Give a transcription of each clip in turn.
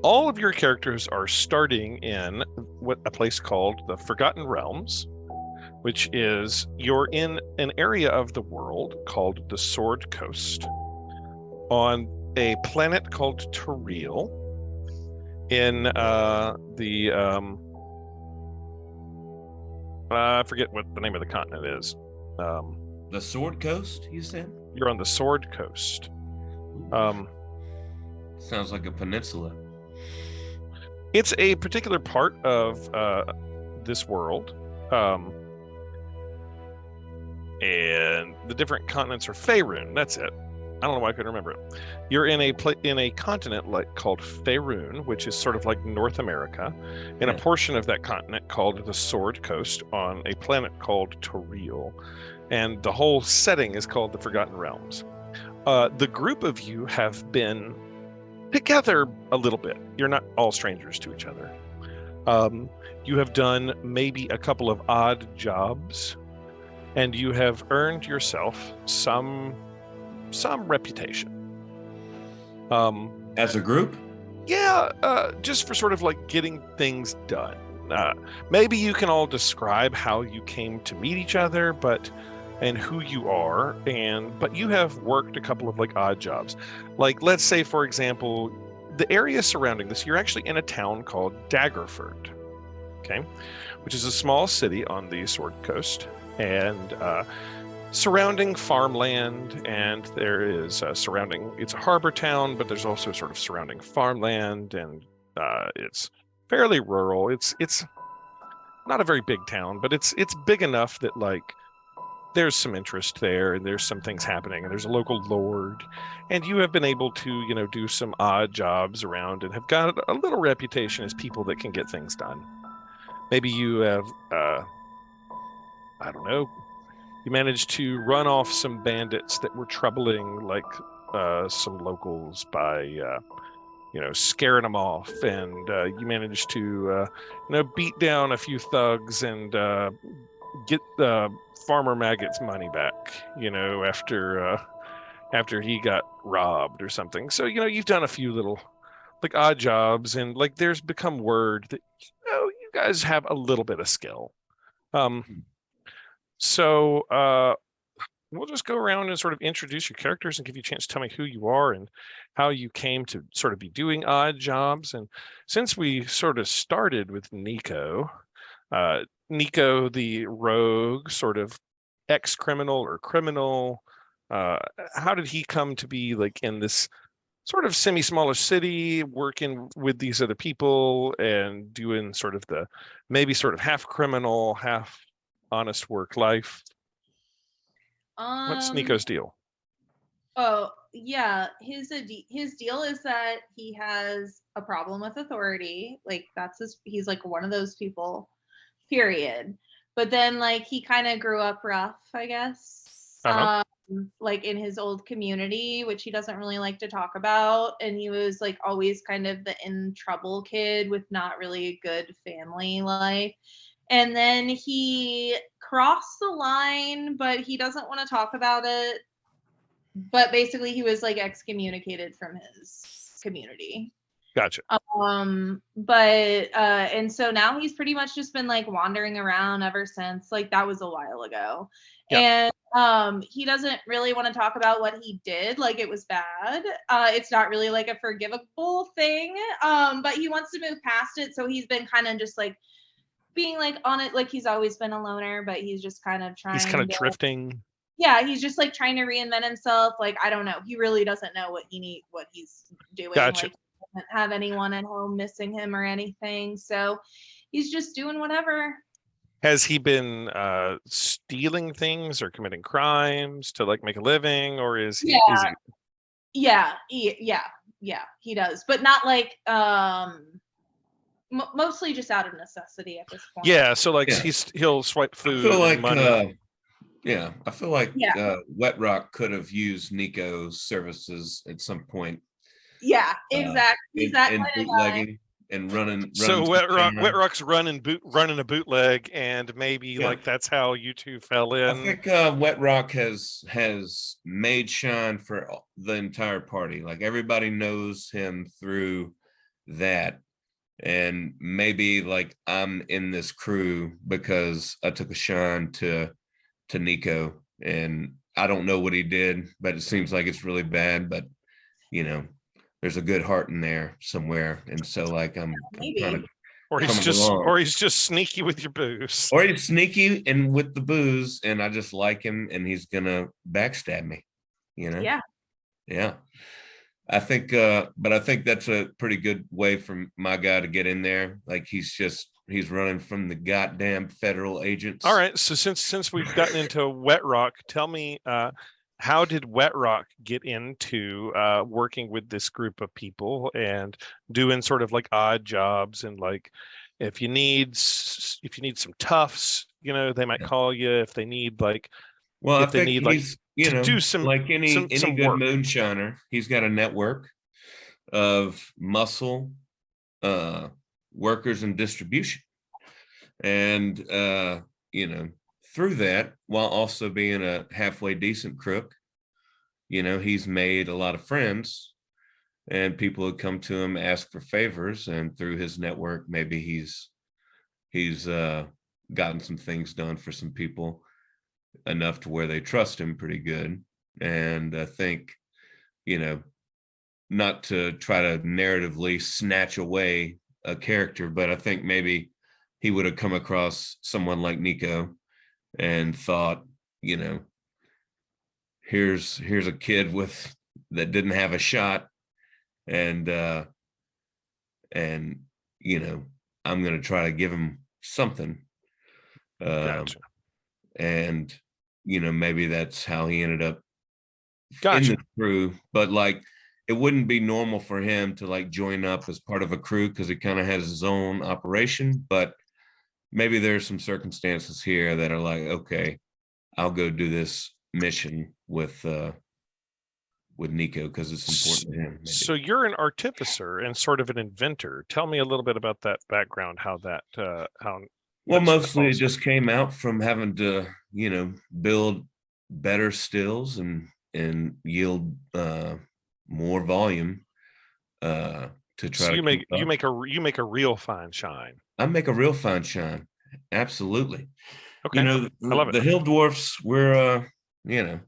All of your characters are starting in a place called the Forgotten Realms, which is you're in an area of the world called the Sword Coast on a planet called Terrell in I forget what the name of the continent is. The Sword Coast, you said? You're on the Sword Coast. Sounds like a peninsula. It's a particular part of this world. And the different continents are Faerun. That's it. I don't know why I couldn't remember it. You're in a continent called Faerun, which is sort of like North America, in a portion of that continent called the Sword Coast on a planet called Terrell, and the whole setting is called the Forgotten Realms. The group of you have been together a little bit. You're not all strangers to each other. You have done maybe a couple of odd jobs, and you have earned yourself some reputation. As a group? Yeah, just for sort of like getting things done. Maybe you can all describe how you came to meet each other, and who you are, but you have worked a couple of like odd jobs. Like, let's say, for example, the area surrounding this, you're actually in a town called Daggerford, okay, which is a small city on the Sword Coast, and surrounding farmland, and there is surrounding, it's a harbor town, but there's also sort of surrounding farmland, and it's fairly rural. It's not a very big town, but it's big enough that like there's some interest there, and there's some things happening, and there's a local lord, and you have been able to, do some odd jobs around and have got a little reputation as people that can get things done. Maybe you have, I don't know, you managed to run off some bandits that were troubling like some locals by scaring them off, and you managed to beat down a few thugs and get Farmer Maggot's money back, after he got robbed or something. So you've done a few little like odd jobs, and like there's become word that you guys have a little bit of skill. So we'll just go around and sort of introduce your characters and give you a chance to tell me who you are and how you came to sort of be doing odd jobs. And since we sort of started with Nico, the rogue, sort of ex-criminal or criminal, how did he come to be like in this sort of semi-smaller city, working with these other people and doing sort of the maybe sort of half criminal, half honest work life? What's Nico's deal? Oh yeah, his deal is that he has a problem with authority. Like he's like one of those people, period. But then like he kind of grew up rough, I guess. Like in his old community, which he doesn't really like to talk about, and he was like always kind of the in trouble kid with not really a good family life. And then he crossed the line, but he doesn't want to talk about it. But basically he was like excommunicated from his community. Gotcha. And so now he's pretty much just been like wandering around ever since. Like that was a while ago. Yeah. And he doesn't really want to talk about what he did. Like it was bad. It's not really like a forgivable thing. But he wants to move past it. So he's been kind of just like being like on it. Like he's always been a loner, but he's just kind of trying. He's kind of drifting. Yeah, he's just like trying to reinvent himself. Like, I don't know. He really doesn't know what he's doing. Gotcha. Like, he doesn't have anyone at home missing him or anything. So he's just doing whatever. Has he been stealing things or committing crimes to like make a living, or is he? Yeah, he does, but not like mostly just out of necessity at this point. Yeah, so like he'll swipe food and money. I feel like Wet Rock could have used Nico's services at some point. Yeah, exactly. In bootlegging and running. So Wet Rock's running a bootleg, and maybe like that's how you two fell in. I think Wet Rock has made shine for the entire party. Like everybody knows him through that. And maybe like I'm in this crew because I took a shine to Nico, and I don't know what he did, but it seems like it's really bad. But you know, there's a good heart in there somewhere, and so like I'm kind of, or he's just sneaky with your booze, or he's sneaky and with the booze, and I just like him, and he's gonna backstab me. You know? Yeah. I think, but I think that's a pretty good way for my guy to get in there. Like he's running from the goddamn federal agents. All right. So since we've gotten into Wet Rock, tell me, how did Wet Rock get into working with this group of people and doing sort of like odd jobs, and like if you need some toughs, you know, they might call you if they need like. Well, I think he's, you know, do some, like any good work. moonshiner, he's got a network of muscle workers and distribution. And, you know, through that, while also being a halfway decent crook, you know, he's made a lot of friends, and people would come to him, ask for favors, and through his network, maybe he's gotten some things done for some people, enough to where they trust him pretty good. And I think, you know, not to try to narratively snatch away a character, but I think maybe he would have come across someone like Nico and thought, you know, here's a kid that didn't have a shot, and you know, I'm gonna try to give him something. Gotcha. And you know, maybe that's how he ended up in the crew. But like, it wouldn't be normal for him to like join up as part of a crew, because he kind of has his own operation. But maybe there's some circumstances here that are like, okay, I'll go do this mission with Nico because it's important to him. Maybe. So you're an artificer and sort of an inventor. Tell me a little bit about that background, how that how. Well, mostly it just came out from having to, you know, build better stills and yield more volume to try. So you make a real fine shine. I make a real fine shine. Absolutely. Okay. You know, I love it. The hill dwarfs, we're you know,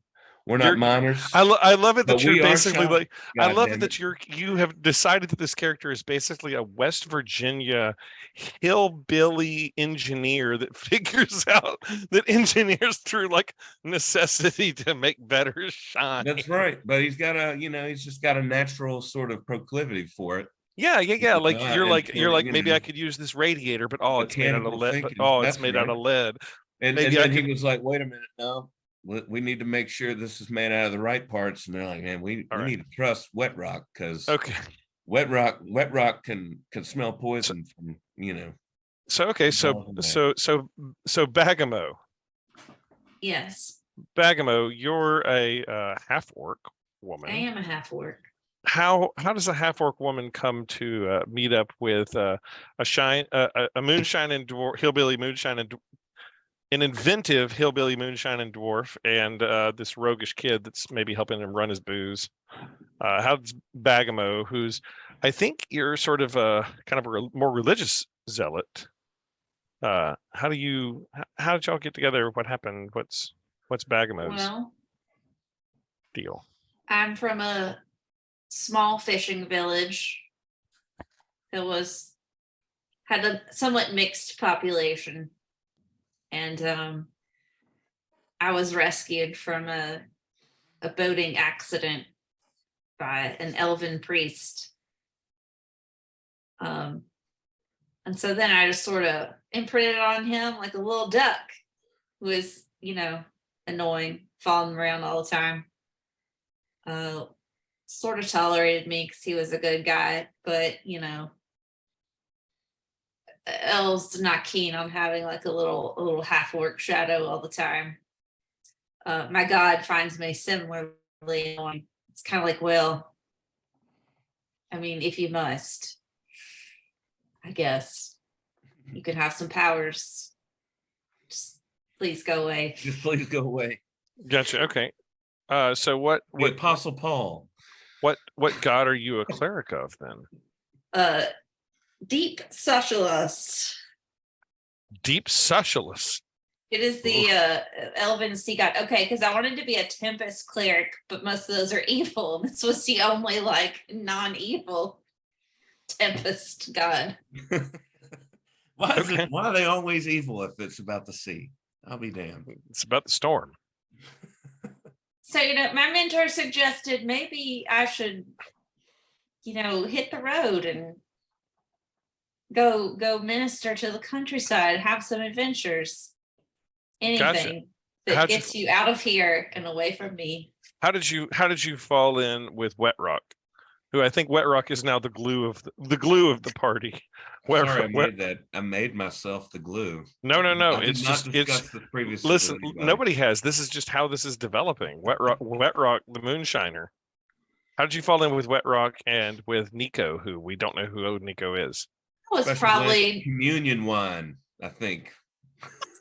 we're not miners. I love it that you're basically like. God, I love it that you have decided that this character is basically a West Virginia hillbilly engineer that figures out that engineers through like necessity to make better shine. That's right, but he's got he's just got a natural sort of proclivity for it. Yeah. Like you're like maybe I could use this radiator, but it's made out of lead. It's made out of lead. And then he was like, "Wait a minute, no. We need to make sure this is made out of the right parts." And they're like, "Man, we need to trust Wet Rock, because Wet Rock can smell poison from, you know." So Bagamo. Yes. Bagamo, you're a half-orc woman. I am a half-orc. How does a half-orc woman come to meet up with a moonshine and hillbilly moonshine and an inventive hillbilly moonshine and dwarf, and this roguish kid that's maybe helping him run his booze? How does Bagamo, who's, I think you're sort of a kind of a more religious zealot, how did y'all get together? What happened? What's Bagamo's deal? I'm from a small fishing village that had a somewhat mixed population. And I was rescued from a boating accident by an elven priest. And so then I just sort of imprinted on him like a little duck who was, you know, annoying, following around all the time. Sort of tolerated me because he was a good guy, but, you know, elves not keen on having like a little half-orc shadow all the time. My god finds me similarly annoying. It's kind of like, well, I mean, if you must, I guess you could have some powers. Just please go away. Just please go away. Gotcha. Okay. So what the Apostle Paul. What god are you a cleric of then? Deep Socialist. Deep Socialist. It is the Elven sea god. Okay, because I wanted to be a Tempest cleric, but most of those are evil. This was the only like non-evil Tempest god. Why are they always evil if it's about the sea? I'll be damned. It's about the storm. So, my mentor suggested maybe I should, hit the road and go minister to the countryside, have some adventures. Anything that gets you out of here and away from me. How did you fall in with Wet Rock? Who I think Wet Rock is now the glue of the party. I made myself the glue. No. It's just the previous. Listen, nobody has. This is just how this is developing. Wet Rock, the moonshiner. How did you fall in with Wet Rock and with Nico, who we don't know who Nico is? It was probably communion wine, I think.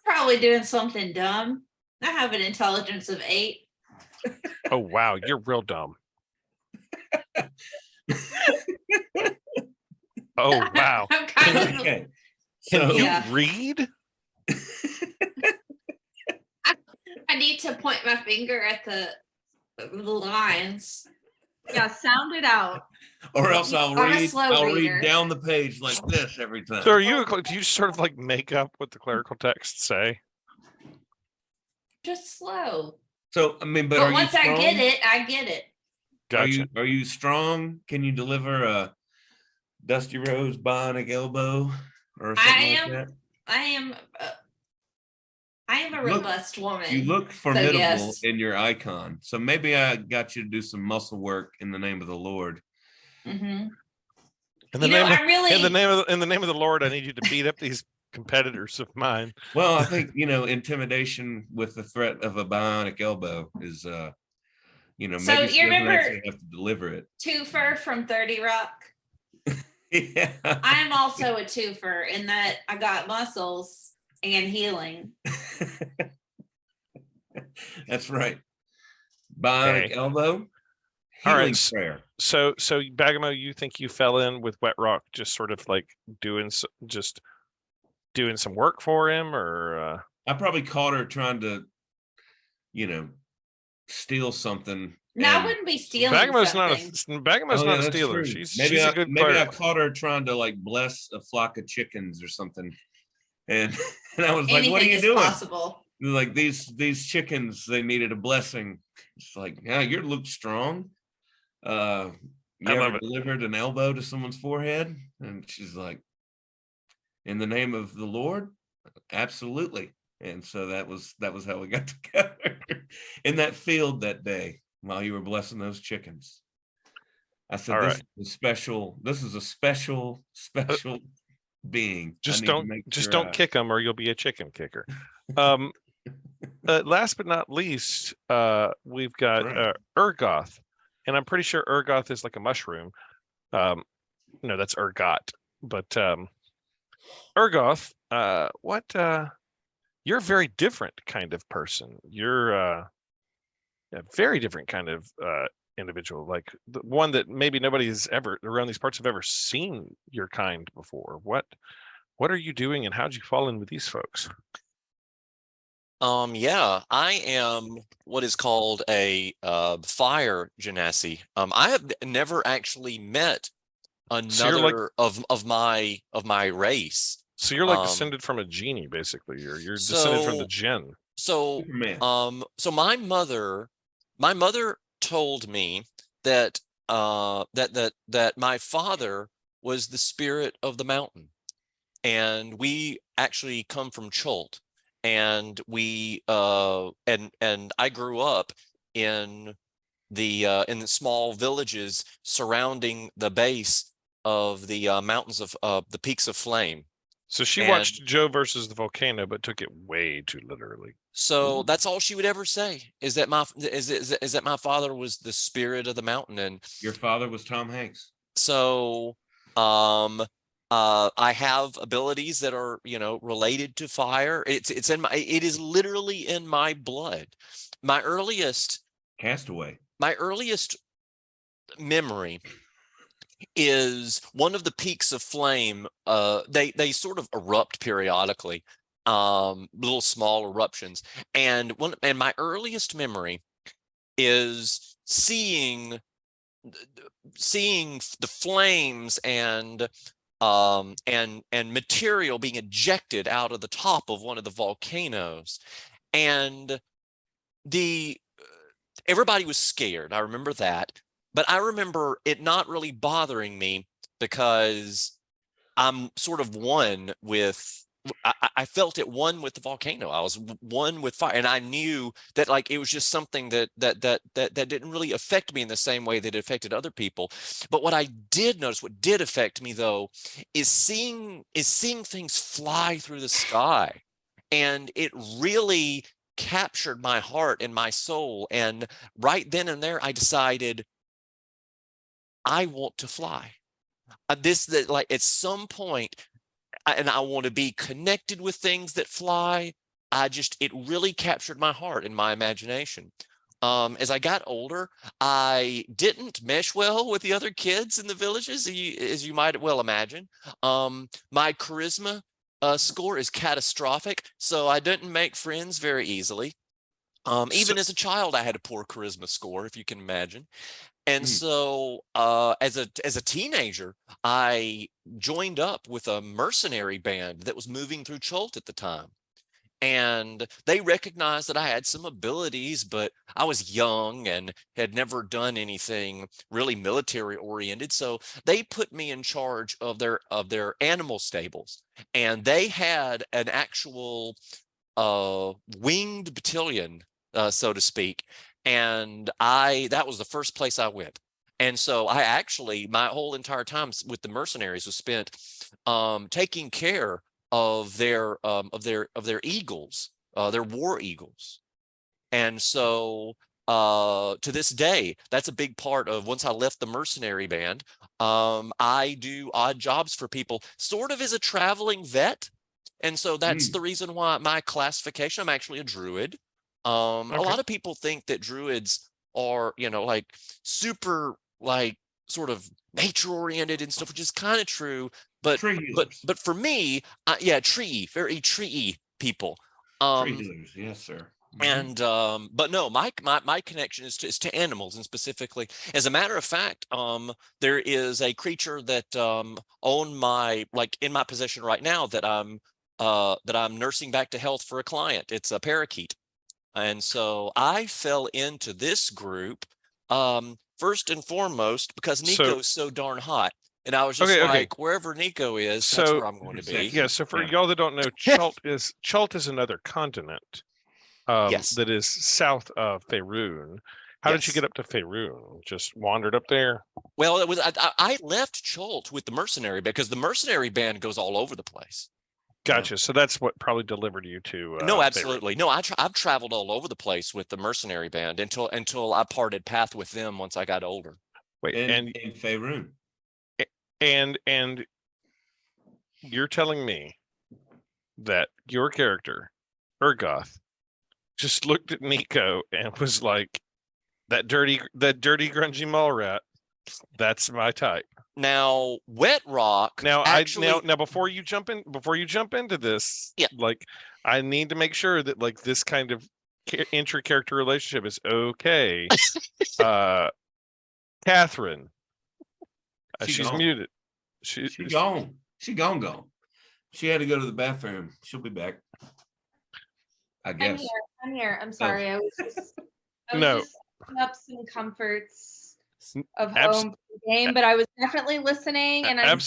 Probably doing something dumb. I have an intelligence of 8. Oh wow, you're real dumb. Oh wow. I'm kind of Can you read? I need to point my finger at the lines. Yeah, sound it out. Or else I'll read down the page like this every time. So do you sort of like make up what the clerical texts say? Just slow. So but once I get it. Gotcha. Are you strong? Can you deliver a Dusty Rose bionic elbow or something like that? I am a robust woman. You look formidable in your icon. So maybe I got you to do some muscle work in the name of the Lord. Mm-hmm. In the name of the Lord, I need you to beat up these competitors of mine. Well, I think intimidation with the threat of a bionic elbow is so maybe you remember have to deliver it. Twofer from 30 Rock? Yeah. I am also a twofer in that I got muscles and healing. That's right. Bionic elbow. All right. Prayer. So Bagamo, you think you fell in with Wet Rock just sort of like doing some work for him, or I probably caught her trying to, steal something. No, I wouldn't be stealing. Bagamo's not a stealer. She's a good player. Maybe I caught her trying to like bless a flock of chickens or something, and I was like, "What are you doing?" Possible. Like these chickens, they needed a blessing. It's like, yeah, you look strong. You ever delivered an elbow to someone's forehead? And she's like, in the name of the Lord, absolutely. And so that was how we got together in that field that day while you were blessing those chickens. I said, this is a special being. Just don't kick them, or you'll be a chicken kicker. Last but not least, we've got Urgoth, and I'm pretty sure Urgoth is like a mushroom. No, that's Urgot, but Urgoth, you're a very different kind of person. You're a very different kind of individual, like the one that maybe nobody's ever around these parts have ever seen your kind before. What are you doing, and how'd you fall in with these folks? Yeah, I am what is called a fire genasi. I have never actually met another of my race. So you're like descended from a genie, basically. You're descended from the Jinn. So my mother told me that that my father was the spirit of the mountain, and we actually come from Chult. And we and I grew up in the small villages surrounding the base of the mountains of the peaks of flame. So she watched Joe versus the volcano, but took it way too literally. So that's all she would ever say is that my father was the spirit of the mountain, and your father was Tom Hanks. So I have abilities that are, related to fire. It is literally in my blood. My earliest Castaway. My earliest memory is one of the peaks of flame. They sort of erupt periodically, little small eruptions. And my earliest memory is seeing the flames and material being ejected out of the top of one of the volcanoes, and everybody was scared. I remember that, but I remember it not really bothering me because I'm sort of one with. I felt at one with the volcano. I was one with fire, and I knew that like it was just something that didn't really affect me in the same way that it affected other people. But what I did notice, what did affect me though, is seeing things fly through the sky, and it really captured my heart and my soul. And right then and there, I decided I want to fly. Like at some point. And I want to be connected with things that fly. It really captured my heart and my imagination. As I got older, I didn't mesh well with the other kids in the villages, as you might well imagine. My charisma score is catastrophic, so I didn't make friends very easily. Even as a child, I had a poor charisma score, if you can imagine. And so as a teenager, I joined up with a mercenary band that was moving through Chult at the time. And they recognized that I had some abilities, but I was young and had never done anything really military oriented. So they put me in charge of their animal stables. And they had an actual winged battalion, so to speak. And that was the first place I went. And so my whole entire time with the mercenaries was spent taking care of their eagles, their war eagles. And so to this day, that's a big part of once I left the mercenary band. I do odd jobs for people, sort of as a traveling vet. And so that's the reason why my classification, I'm actually a druid. Okay. A lot of people think that druids are, like super, like sort of nature oriented and stuff, which is kind of true. But for me, very tree people. Tree healers, yes, sir. And but no, my connection is to animals, and specifically, as a matter of fact, there is a creature that in my possession right now that I'm nursing back to health for a client. It's a parakeet. And so I fell into this group first and foremost because Nico's so darn hot. And I was just wherever Nico is, that's where I'm going to be. Yeah, so for y'all that don't know, Chult is another continent that is south of Faerun. How did you get up to Faerun? Just wandered up there? Well, I left Chult with the mercenary because the mercenary band goes all over the place. Gotcha. So that's what probably delivered you to. No, absolutely. No, I've traveled all over the place with the mercenary band until I parted path with them once I got older. Wait, and in Faerun. And you're telling me that your character, Urgoth, just looked at Nico and was like, that dirty grungy mall rat, that's my type. Now, Wet Rock. Now, before you jump into this, like, I need to make sure that like this kind of intra-character relationship is okay. Catherine, she's muted. She's gone. She gone. She had to go to the bathroom. She'll be back, I guess. I'm here. I'm sorry. I was just putting up some comforts of home game, but I was definitely listening, and I'm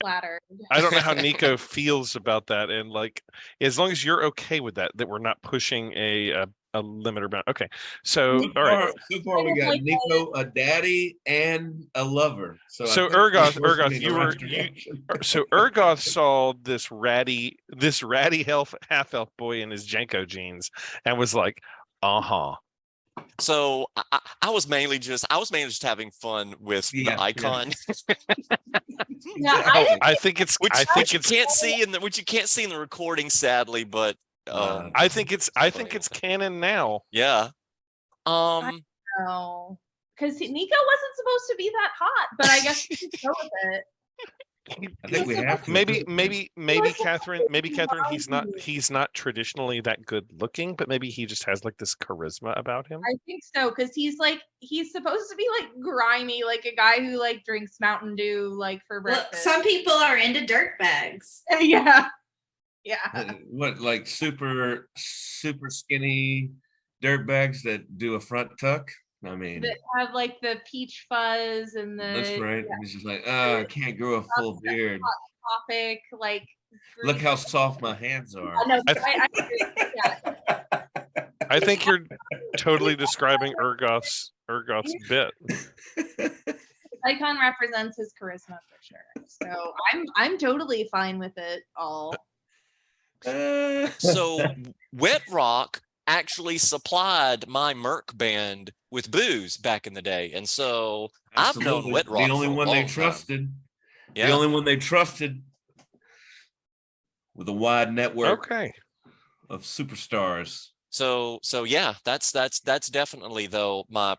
flattered. I don't know how Nico feels about that, and like, as long as you're okay with that we're not pushing a limit amount. Okay, so all right. So far we got Nico, a daddy, and a lover. So Urgoth, Urgoth saw this ratty half elf boy in his Janko jeans and was like, So I was mainly just having fun with the icon. I think it's which you can't see in the recording, sadly, but I think it's canon now. Yeah. No. because Nico wasn't supposed to be that hot, but I guess we should go with it. I think we have to. Maybe Catherine, he's not traditionally that good looking, but maybe he just has like this charisma about him. I think so, because he's supposed to be like grimy, like a guy who like drinks Mountain Dew like for breakfast. Look, some people are into dirt bags. Yeah. What, like super skinny dirt bags that do a front tuck? I mean, that have like the peach fuzz and the. That's right. Yeah. It's just like, oh, I can't grow a full beard. Topic, like. Look how soft my hands are. I know. I think you're totally describing Urgoth's bit. Icon represents his charisma for sure. So I'm totally fine with it all. So Wet Rock actually supplied my Merc band with booze back in the day, and so Absolutely. I've known Wet Rock. The only for a one they long trusted. time. Yeah. The only one they trusted with a wide network of superstars. So yeah, that's definitely though my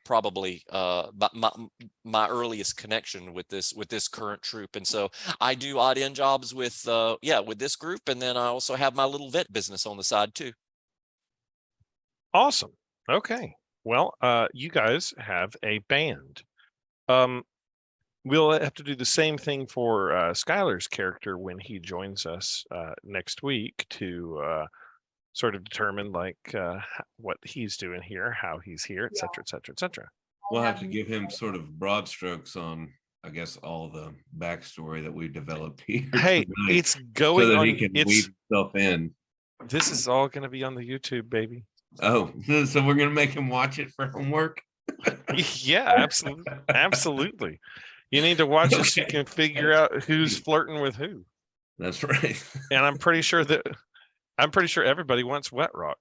earliest connection with this current troupe, and so I do odd end jobs with this group, and then I also have my little vet business on the side too. Awesome. Okay. Well, you guys have a band. We'll have to do the same thing for Skylar's character when he joins us next week to sort of determine like what he's doing here, how he's here, et cetera, et cetera, et cetera. We'll have to give him sort of broad strokes on, I guess, all the backstory that we developed here. Hey, it's going so that on. He can weave himself in. This is all going to be on the YouTube, baby. Oh, so we're going to make him watch it for homework? Yeah, absolutely. You need to watch it so you can figure out who's flirting with who. That's right. And I'm pretty sure everybody wants Wet Rock.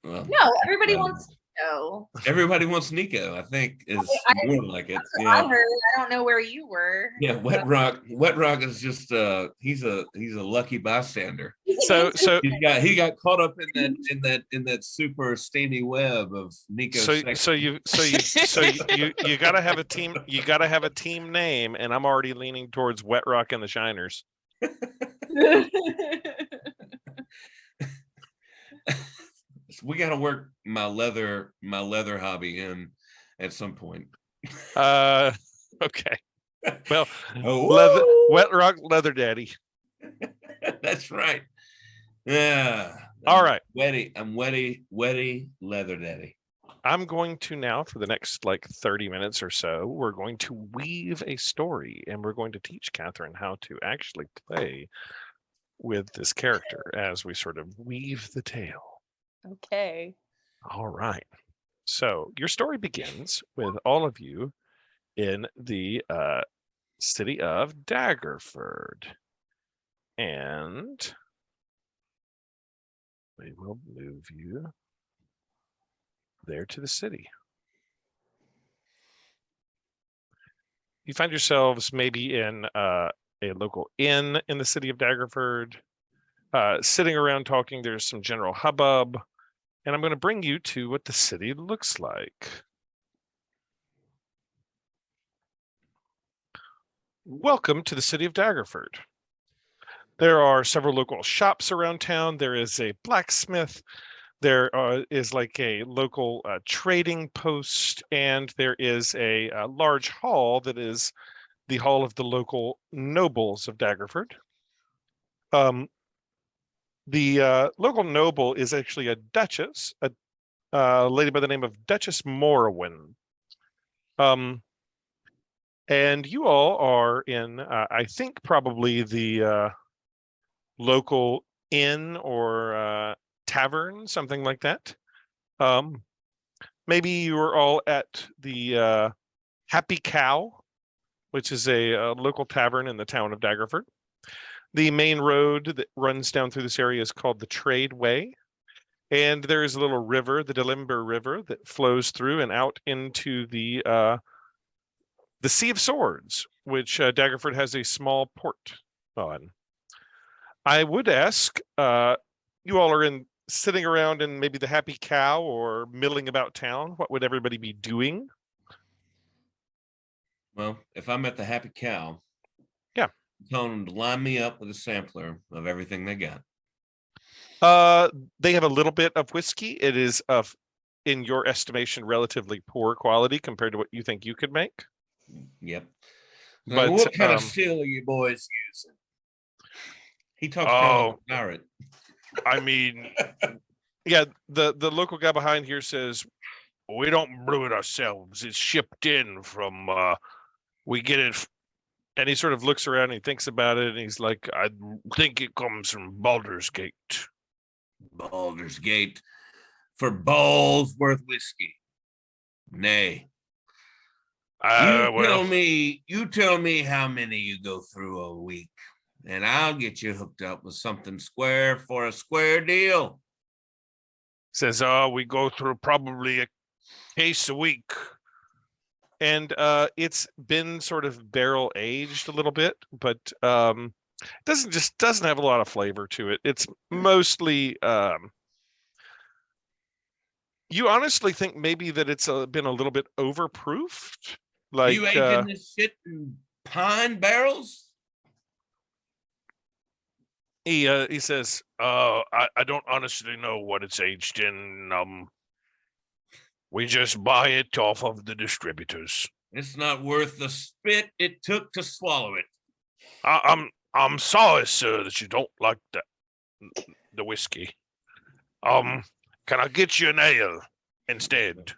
Well, no, everybody wants Nico. Everybody wants Nico, I think, is more like it. Yeah. I heard. I don't know where you were. Yeah, Wet Rock is just he's a lucky bystander. So he got caught up in that super steamy web of Nico. So you gotta have a team. You gotta have a team name, and I'm already leaning towards Wet Rock and the Shiners. We got to work my leather hobby in at some point. Okay. Well, Wet Rock Leather Daddy. That's right. Yeah. All right. I'm wetty Leather Daddy. I'm going to now, for the next like 30 minutes or so, we're going to weave a story, and we're going to teach Catherine how to actually play with this character as we sort of weave the tale. Okay. All right. So your story begins with all of you in the city of Daggerford. And we will move you there to the city. You find yourselves maybe in a local inn in the city of Daggerford, sitting around talking. There's some general hubbub, and I'm going to bring you to what the city looks like. Welcome to the city of Daggerford. There are several local shops around town. There is a blacksmith. There is like a local trading post, and there is a large hall that is the hall of the local nobles of Daggerford. The local noble is actually a duchess, a lady by the name of Duchess Morrowind. And you all are in, I think, probably the local inn or tavern, something like that. Maybe you are all at the Happy Cow, which is a local tavern in the town of Daggerford. The main road that runs down through this area is called the Trade Way. And there is a little river, the Delimber River, that flows through and out into the Sea of Swords, which Daggerford has a small port on. I would ask, you all are sitting around in maybe the Happy Cow or milling about town. What would everybody be doing? Well, if I'm at the Happy Cow, Yeah. tell them to line me up with a sampler of everything they got. They have a little bit of whiskey. It is of, in your estimation, relatively poor quality compared to what you think you could make. Yep. But Like, what kind of steel are you boys using? He talks kind of like a pirate. I mean, yeah, the local guy behind here says we don't brew it ourselves. It's shipped in from. We get it, and he sort of looks around and he thinks about it, and he's like, I think it comes from Baldur's Gate. Baldur's Gate for balls worth whiskey. Nay. You tell me how many you go through a week, and I'll get you hooked up with something square for a square deal. Says, we go through probably a case a week. And it's been sort of barrel aged a little bit, but doesn't have a lot of flavor to it. It's mostly you honestly think maybe that it's been a little bit overproofed. Like, you aging this shit in pine barrels? He says, I don't honestly know what it's aged in. We just buy it off of the distributors. It's not worth the spit it took to swallow it. I'm sorry, sir, that you don't like the whiskey. Can I get you an ale instead?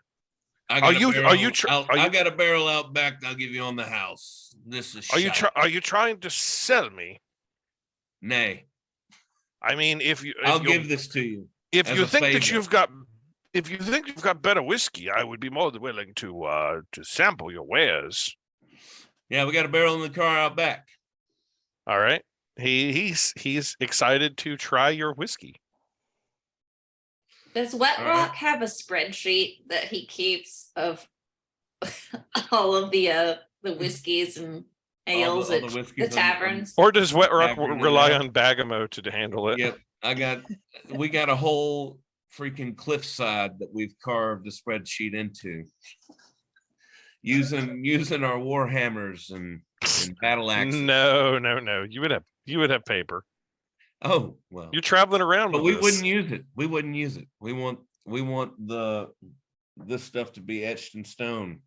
I got a barrel out back. I'll give you on the house. This is. Are you trying to sell me? Nay. I mean, I'll give this to you. If you think that you've got better whiskey, I would be more than willing to sample your wares. Yeah, we got a barrel in the car out back. All right. He's excited to try your whiskey. Does Whitrock have a spreadsheet that he keeps of all of the whiskeys and ales at the taverns? Or does Whitrock rely on Bagamo to handle it? Yep. We got a whole freaking cliffside that we've carved a spreadsheet into. Using our war hammers and battle axes. No. You would have paper. Oh, well. You're traveling around, but we wouldn't use it. We wouldn't use it. We want this stuff to be etched in stone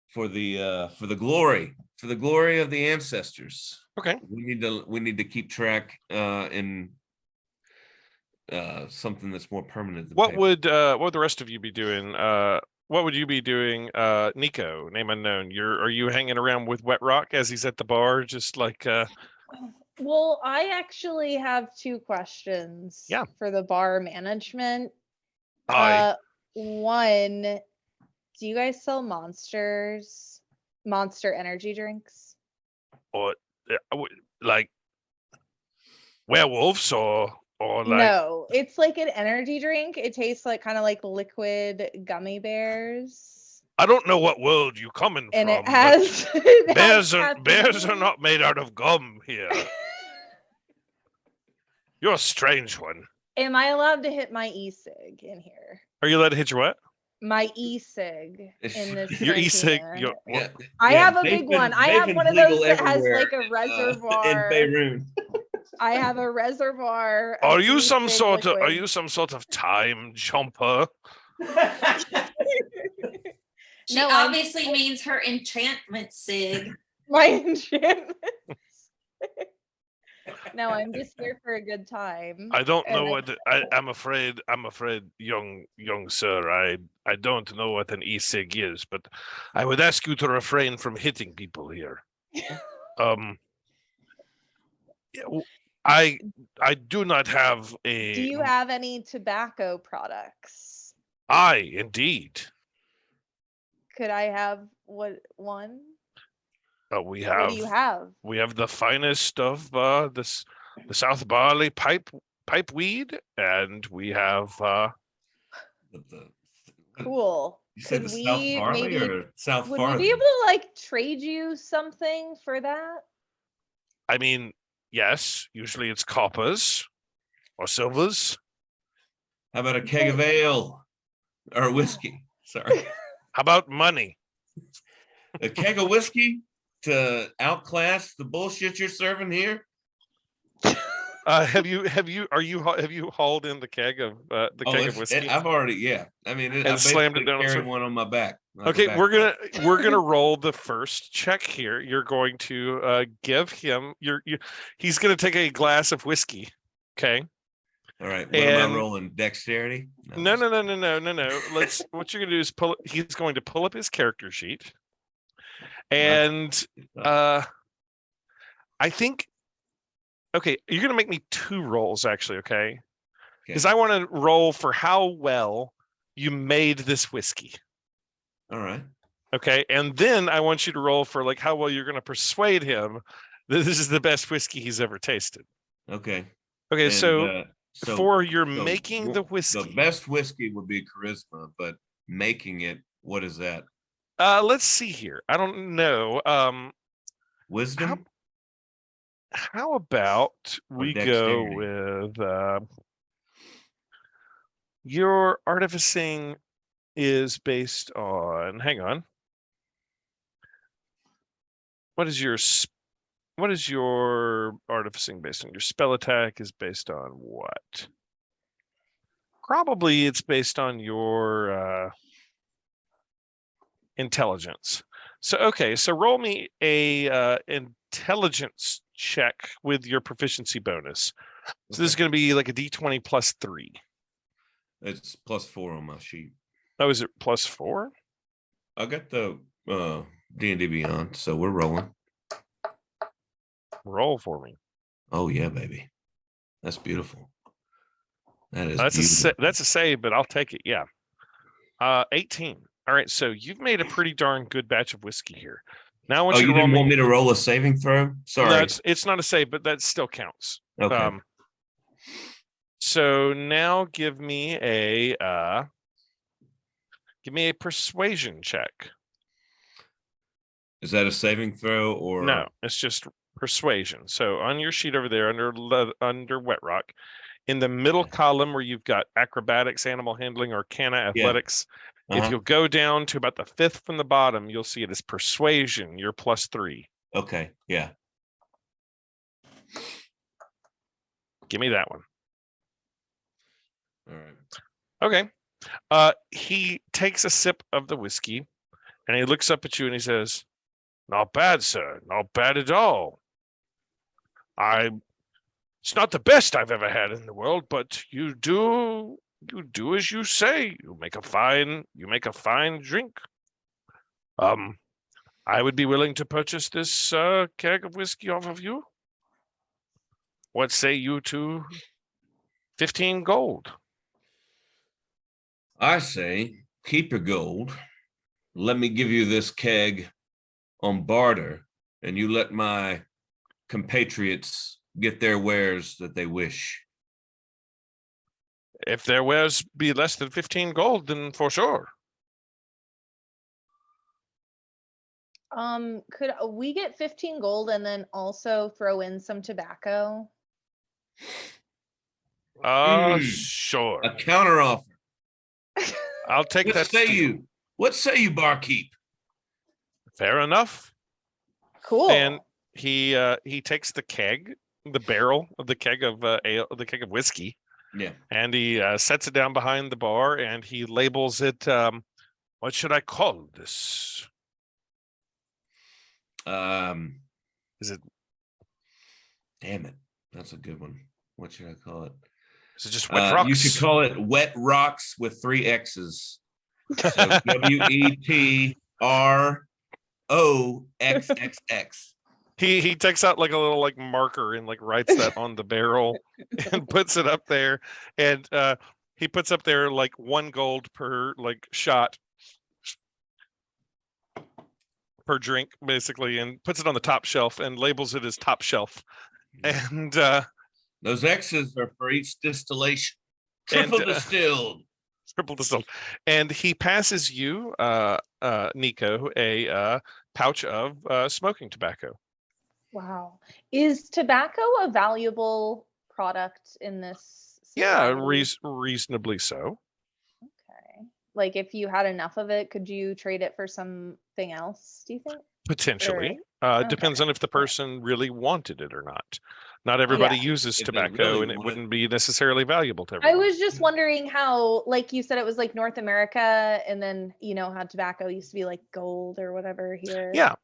for the glory of the ancestors. Okay. We need to keep track in something that's more permanent. What would the rest of you be doing? What would you be doing, Nico, name unknown? Are you hanging around with Whitrock as he's at the bar, just like Well, I actually have two questions for the bar management. One, do you guys sell Monster energy drinks? Or like werewolves or like? No, it's like an energy drink. It tastes like kind of like liquid gummy bears. I don't know what world you're coming and from. It has bears are not made out of gum here. You're a strange one. Am I allowed to hit my e-cig in here? Are you allowed to hit your what? My e-cig in this. Your e-cig. I have a big one. I have one of those that has like a reservoir. In Beirut. I have a reservoir. Are you some sort of time jumper? She obviously means her enchantment sig. My enchantment. No, I'm just here for a good time. I don't know what I'm afraid, young sir. I don't know what an e-cig is, but I would ask you to refrain from hitting people here. I do not have a. Do you have any tobacco products? Indeed. Could I have one? We have. What do you have? We have the finest of the South Barley pipe weed, and we have. Cool. You said the South Barley or South Farley? Would we be able to like trade you something for that? I mean, yes. Usually it's coppers or silvers. How about a keg of ale or whiskey? Sorry. How about money? A keg of whiskey to outclass the bullshit you're serving here? Have you hauled in the keg of whiskey I've already, yeah. I mean, I and slammed it basically down? carry one on my back. like a Okay, backpack. we're gonna roll the first check here. You're going to give him he's gonna take a glass of whiskey. Okay. All right. What am I rolling? Dexterity? No. What you're gonna do is he's going to pull up his character sheet. And I think okay, you're gonna make me 2 rolls actually, okay? Because I want to roll for how well you made this whiskey. All right. Okay, and then I want you to roll for like how well you're going to persuade him that this is the best whiskey he's ever tasted. Okay. Okay, And, so for your making the whiskey, the best whiskey would be charisma, but making it, what is that? let's see here. I don't know. Wisdom? How about we go with your artificing is based on, hang on. What is your artificing based on? Your spell attack is based on what? Probably it's based on your intelligence. So okay, so roll me a intelligence check with your proficiency bonus. So this is going to be like a D20 plus 3. It's +4 on my sheet. Oh, is it +4? I got the D&D Beyond, so we're rolling. Roll for me. Oh yeah, baby. That's beautiful. That is that's a save, but I'll take it. Yeah. 18. All right, so you've made a pretty darn good batch of whiskey here. Now I want you to roll didn't want me to roll a saving throw? Sorry. No, it's not a save, but that still counts. Okay. So now give me a persuasion check. Is that a saving throw or no? It's just persuasion. So on your sheet over there under Wet Rock, in the middle column where you've got acrobatics, animal handling, arcana, athletics, if you'll go down to about the 5th from the bottom, you'll see it as persuasion. You're +3. Okay, yeah. Give me that one. All right. Okay. He takes a sip of the whiskey and he looks up at you and he says, "Not bad, sir. Not bad at all. It's not the best I've ever had in the world, but you do as you say. You make a fine drink. I would be willing to purchase this keg of whiskey off of you. What say you to 15 gold?" I say, keep your gold. Let me give you this keg on barter, and you let my compatriots get their wares that they wish. If their wares be less than 15 gold, then for sure. Could we get 15 gold and then also throw in some tobacco? Sure. A counter offer. I'll take that. What say you, barkeep? Fair enough. Cool. And he takes the keg, the barrel of the keg of whiskey. Yeah. And he sets it down behind the bar and he labels it. What should I call this? Is it? Damn it, that's a good one. What should I call it? Is it just Wet Rocks? You should call it Wet Rocks with 3 X's. So WETROXXX. He takes out like a little like marker and like writes that on the barrel and puts it up there. And he puts up there like 1 gold per like shot per drink, basically, and puts it on the top shelf and labels it as top shelf. And those X's are for each distillation. Triple distilled. And he passes you, Nico, a pouch of smoking tobacco. Wow. Is tobacco a valuable product in this society? Yeah, reasonably so. Okay. Like if you had enough of it, could you trade it for something else, do you think? Potentially. Depends okay. on if the person really wanted it or not. Not everybody uses If they tobacco, really and it want it. wouldn't be necessarily valuable to I everyone. was just wondering how, like you said, it was like North America, and then how tobacco used to be like gold or whatever here. Yeah.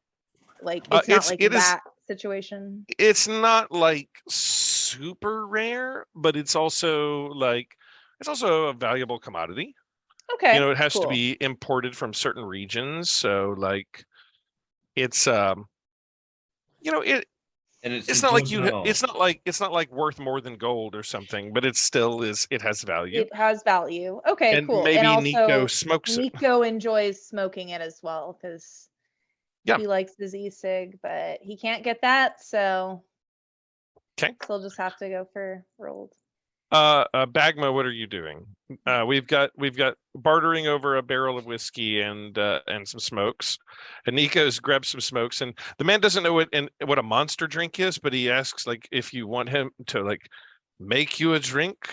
Like it's not like it is that situation. it's not like super rare, but it's also a valuable commodity. Okay. It has to cool. be imported from certain regions, so like it's And it's not like it's not like worth more than gold or something, but it still is. It has value. It has value. Okay, And cool. maybe And Nico also smokes it. Nico enjoys smoking it as well because Yeah. he likes his e-cig, but he can't get that, so Okay. he'll just have to go for rolled. Bagmo, what are you doing? We've got bartering over a barrel of whiskey and some smokes, and Nico's grabbed some smokes, and the man doesn't know what a monster drink is, but he asks like if you want him to like make you a drink.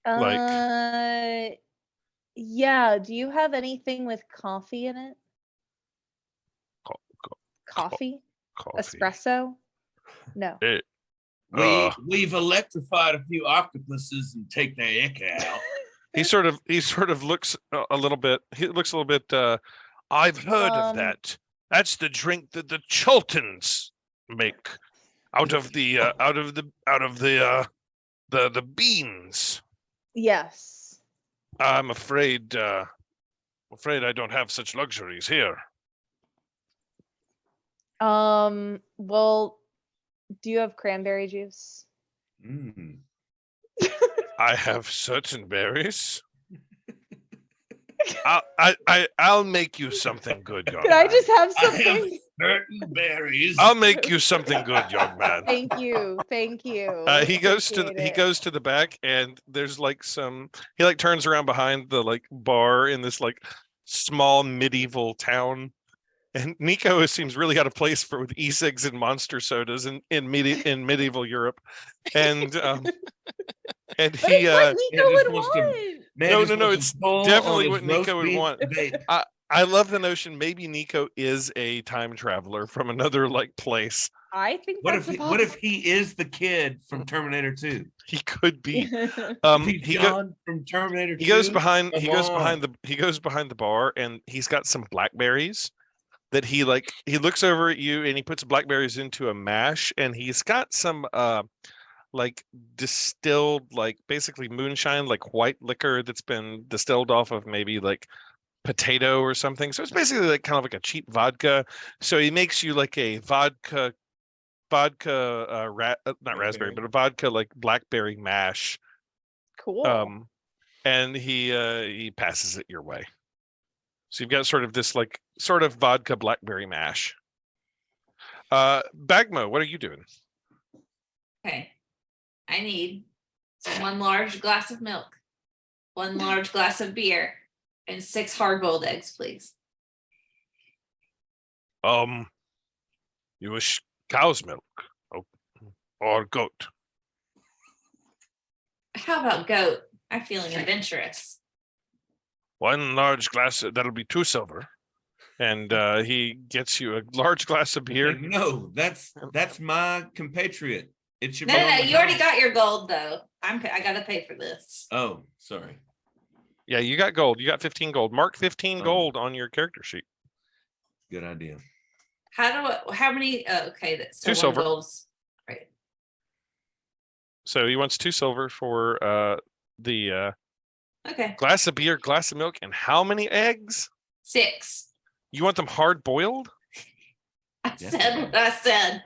Yeah. Do you have anything with coffee in it? Coffee? Coffee. Espresso? No. We've electrified a few octopuses and take their ick out. He sort of looks a little bit. He looks a little bit. I've heard of that. That's the drink that the Chultans make out of the beans. Yes. I'm afraid I don't have such luxuries here. Well, do you have cranberry juice? I have certain berries. I'll make you something good, young Could man. I just have I have something? certain berries. I'll make you something good, young man. Thank you. He goes to Appreciate it. the back, and there's like he like turns around behind the like bar in this like small medieval town, and Nico seems really out of place with e-cigs and monster sodas in medieval Europe, and But he it's what Nico would wants want. no, it's definitely what Nico would want. I love the notion maybe Nico is a time traveler from another like place. I think What that's if he is the kid from Terminator 2? He could be. He John from Terminator 2. He goes behind the bar, and he's got some blackberries that he looks over at you, and he puts blackberries into a mash, and he's got some like distilled, like basically moonshine, like white liquor that's been distilled off of maybe like potato or something. So it's basically like kind of like a cheap vodka. So he makes you like a vodka not raspberry, but a vodka like blackberry mash. Cool. And he passes it your way. So you've got sort of vodka blackberry mash. Bagmo, what are you doing? Okay. I need 1 large glass of milk, 1 large glass of beer, and 6 hard-boiled eggs, please. You wish cow's milk or goat? How about goat? I'm feeling adventurous. 1 large glass, that'll be 2 silver. And he gets you a large glass of beer. No, that's my compatriot. It should No, you already got your gold though. I gotta pay for this. Oh, sorry. Yeah, you got gold. You got 15 gold. Mark 15 gold on your character sheet. Good idea. How many? Okay, that's 2 silver. Golds. Right. So he wants 2 silver for the Okay. glass of beer, glass of milk, and how many eggs? 6. You want them hard boiled? I said what I said.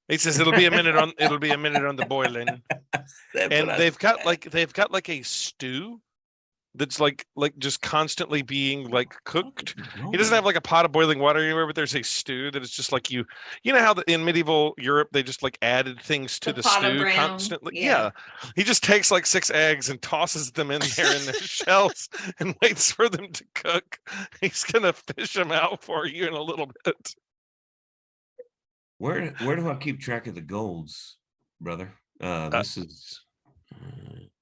He says it'll be a minute on the boiling. And they've got like a stew that's like just constantly being like cooked. He doesn't have like a pot of boiling water anywhere, but there's a stew that is just like you know how in medieval Europe they just like added things to the stew constantly. Yeah. He just takes like 6 eggs and tosses them in there in their shells and waits for them to cook. He's gonna fish them out for you in a little bit. Where do I keep track of the golds, brother? This is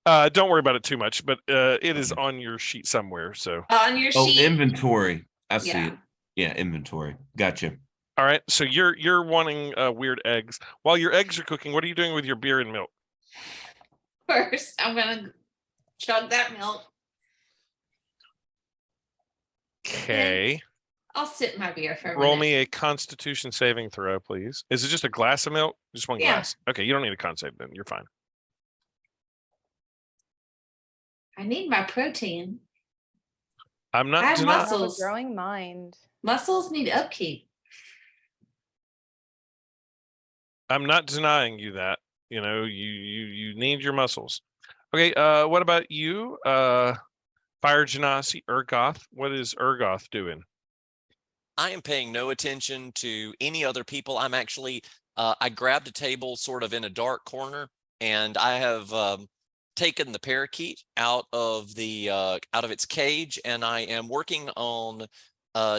Don't worry about it too much, but it is on your sheet somewhere. So On your Oh, sheet. inventory. I see Yeah. it. Yeah, inventory. Gotcha. all right, so you're wanting weird eggs. While your eggs are cooking, what are you doing with your beer and milk? First, I'm gonna chug that milk. Okay. I'll sip my beer for a Roll minute. me a Constitution saving throw, please. Is it just a glass of milk? Just one Yeah. glass. Okay, you don't need a con save then. You're fine. I need my protein. I'm I not have denying. I have a muscles. growing mind. Muscles need upkeep. I'm not denying you that. You know, you need your muscles. Okay, what about you? Fire Genasi, Urgoth. What is Urgoth doing? I am paying no attention to any other people. I'm actually, I grabbed a table sort of in a dark corner, and I have taken the parakeet out of its cage, and I am working on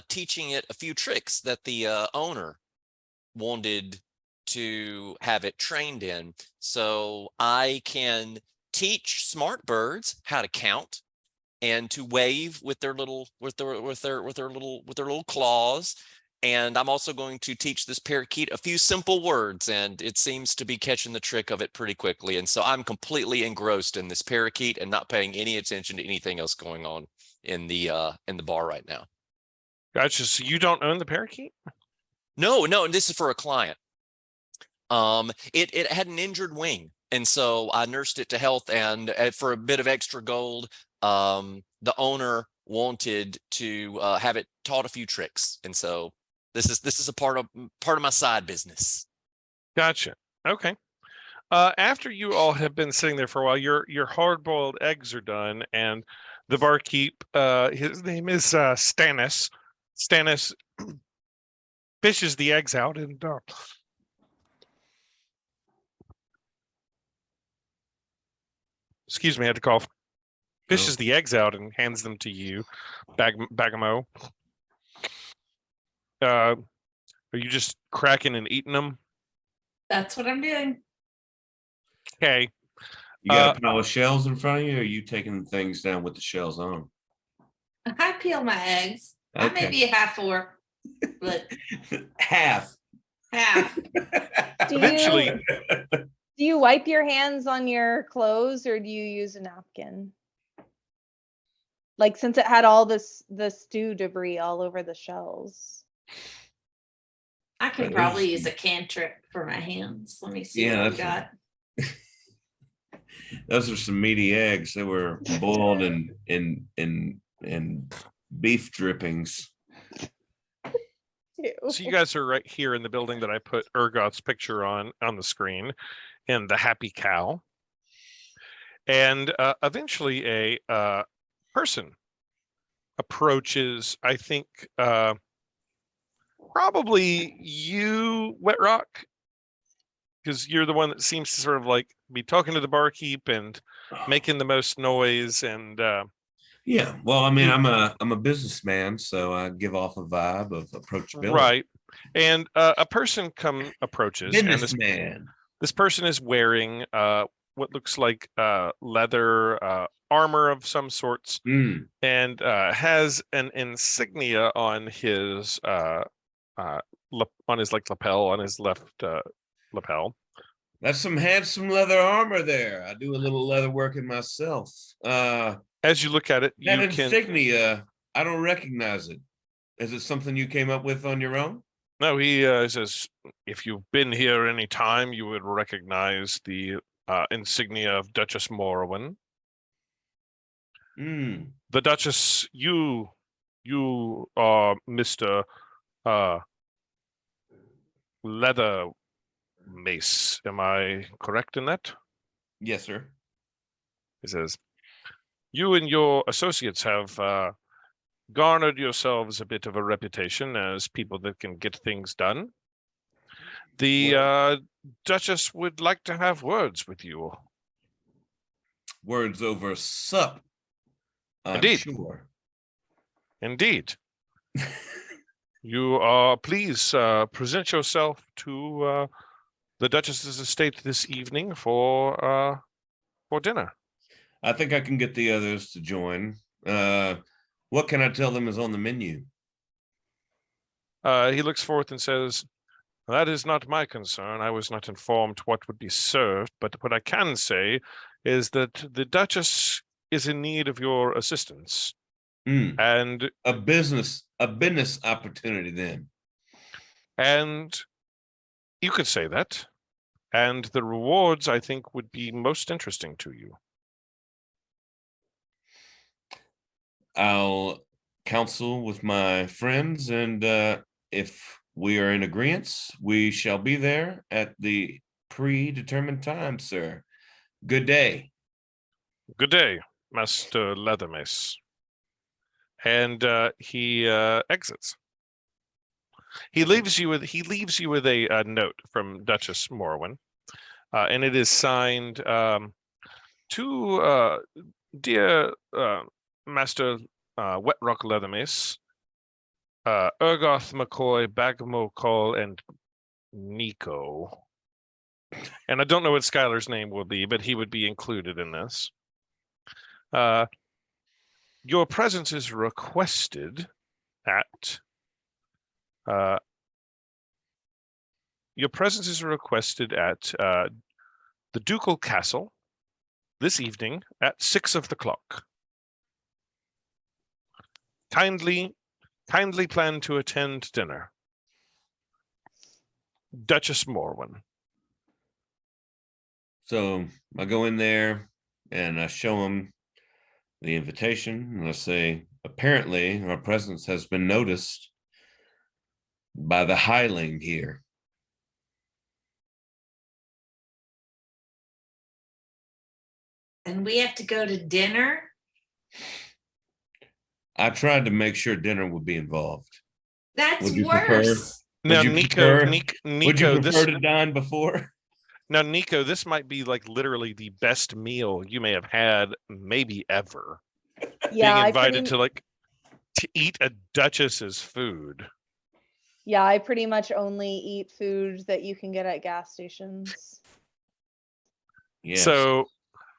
teaching it a few tricks that the owner wanted to have it trained in. So I can teach smart birds how to count and to wave with their little claws. And I'm also going to teach this parakeet a few simple words, and it seems to be catching the trick of it pretty quickly. And so I'm completely engrossed in this parakeet and not paying any attention to anything else going on in the bar right now. Gotcha. So you don't own the parakeet? No, and this is for a client. It had an injured wing, and so I nursed it to health, and for a bit of extra gold, the owner wanted to have it taught a few tricks, and so this is a part of my side business. Gotcha. Okay. After you all have been sitting there for a while, your hard-boiled eggs are done, and the barkeep, his name is Stannis. Stannis fishes the eggs out and excuse me, I had to cough. Fishes the eggs out and hands them to you, Bagamo. Are you just cracking and eating them? That's what I'm doing. Okay. You got a pile of shells in front of you, or are you taking things down with the shells on? I peel my eggs. I may Okay. be a half orc, but Half. Eventually, Do you wipe your hands on your clothes or do you use a napkin? Like since it had all the stew debris all over the shells. I can probably use a cantrip for my hands. Let me see what I've got. Those are some meaty eggs. They were boiled in beef drippings. Ew. so you guys are right here in the building that I put Urgoth's picture on the screen, in the happy cow. And eventually a person approaches, I think, probably you, Wet Rock, because you're the one that seems to sort of like be talking to the barkeep and making the most noise. And Yeah, well, I mean, I'm a businessman, so I give off a vibe of approachability. right. And a person approaches, and Businessman. this person is wearing what looks like leather armor of some sorts, and has an insignia on his lapel, on his left lapel. That's some handsome leather armor there. I do a little leather working myself. As you look at it, That you can. insignia, I don't recognize it. Is it something you came up with on your own? No, he says, if you've been here any time, you would recognize the insignia of Duchess Morrowind. The Duchess, you are Mr. Leather Mace. Am I correct in that? Yes, sir. He says, you and your associates have garnered yourselves a bit of a reputation as people that can get things done. The Duchess would like to have words with you. Words over sup. I'm Indeed. sure. Indeed. You please present yourself to the Duchess's estate this evening for dinner. I think I can get the others to join. What can I tell them is on the menu? He looks forth and says, "That is not my concern. I was not informed what would be served, but what I can say is that the Duchess is in need of your assistance." And a business opportunity then. And you could say that. And the rewards, I think, would be most interesting to you. I'll counsel with my friends, and if we are in agreement, we shall be there at the predetermined time, sir. Good day. Good day, Master Leathermace. And he exits. He leaves you with a note from Duchess Morwen, and it is signed to dear Master Wetrock Leathermace, Urgoth McCoy, Bagmo Call, and Nico. And I don't know what Skylar's name will be, but he would be included in this. Your presence is requested at the Ducal Castle this evening at 6 o'clock. Kindly plan to attend dinner. Duchess Morwen. So I go in there and I show them the invitation, and I say, apparently our presence has been noticed by the hireling here. And we have to go to dinner? I tried to make sure dinner would be involved. That's Would you worse. Now, Would you Nico, would you prefer to dine before? Now, Nico, this might be like literally the best meal you may have had, maybe ever. Yeah, Being invited to eat a duchess's food. Yeah, I pretty much only eat food that you can get at gas stations. Yes. So,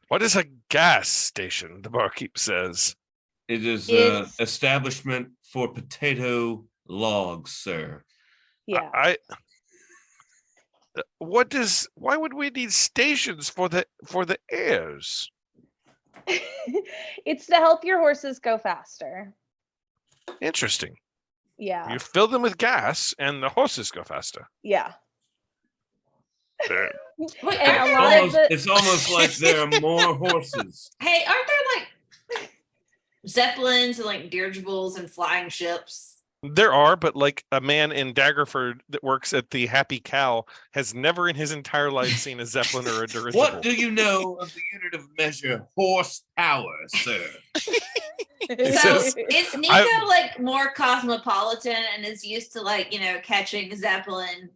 what is a gas station? The barkeep says. It is an establishment for potato logs, sir. Yeah. Why would we need stations for the heirs? It's to help your horses go faster. Interesting. Yeah. You fill them with gas and the horses go faster. Yeah. Wait, And a lot of It's almost like there are more horses. Hey, aren't there like zeppelins and like dirigibles and flying ships? There are, but like a man in Daggerford that works at the Happy Cow has never in his entire life seen a zeppelin or a dirigible. What do you know of the unit of measure horsepower, sir? So is Nico like more cosmopolitan and is used to like, catching zeppelin,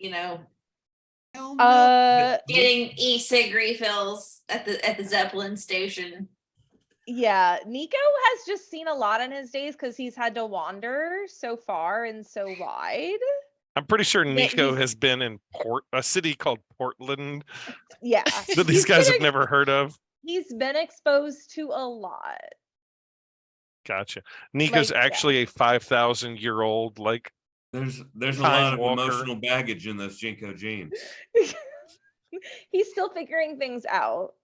getting e-cig refills at the zeppelin station? Yeah, Nico has just seen a lot in his days because he's had to wander so far and so wide. I'm pretty sure Nico has been in a city called Portland. Yeah. That these guys have never heard of. He's been exposed to a lot. Gotcha. Nico's actually a 5,000-year-old, There's a lot of emotional baggage in those Jinko jeans. He's still figuring things out.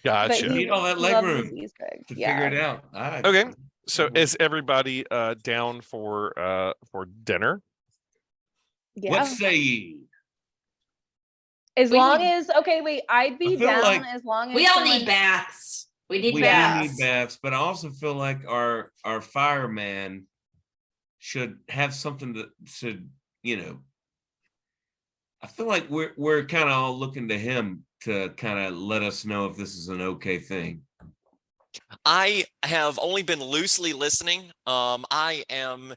Gotcha. You need all that leg room to figure it out. Okay. So is everybody down for dinner? Yeah. What say ye? I'd be down as long as we all need baths. We need baths. But I also feel like our fireman should have something to I feel like we're kind of all looking to him to kind of let us know if this is an okay thing. I have only been loosely listening. I am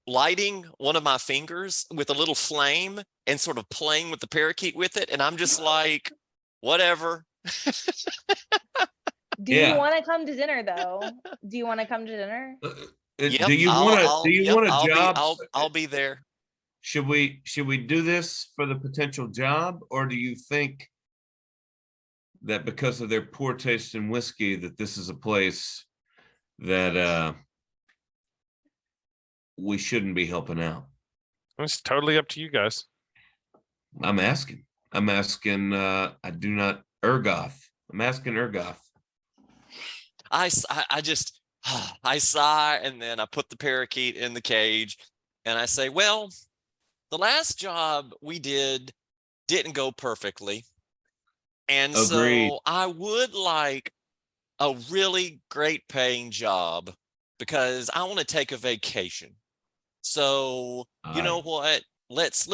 lighting one of my fingers with a little flame and sort of playing with the parakeet with it, and I'm just like, whatever. Do you want to come to dinner though? Do you want to come to dinner? Yep, do you want a job? I'll be there. should we do this for the potential job, or do you think that because of their poor taste in whiskey, that this is a place that we shouldn't be helping out? It's totally up to you guys. I'm asking. I do not Ergoth. I'm asking Ergoth. I just I sigh, and then I put the parakeet in the cage, and I say, well, the last job we didn't go perfectly, and Agreed. so I would like a really great paying job because I want to take a vacation. So you know what? Let's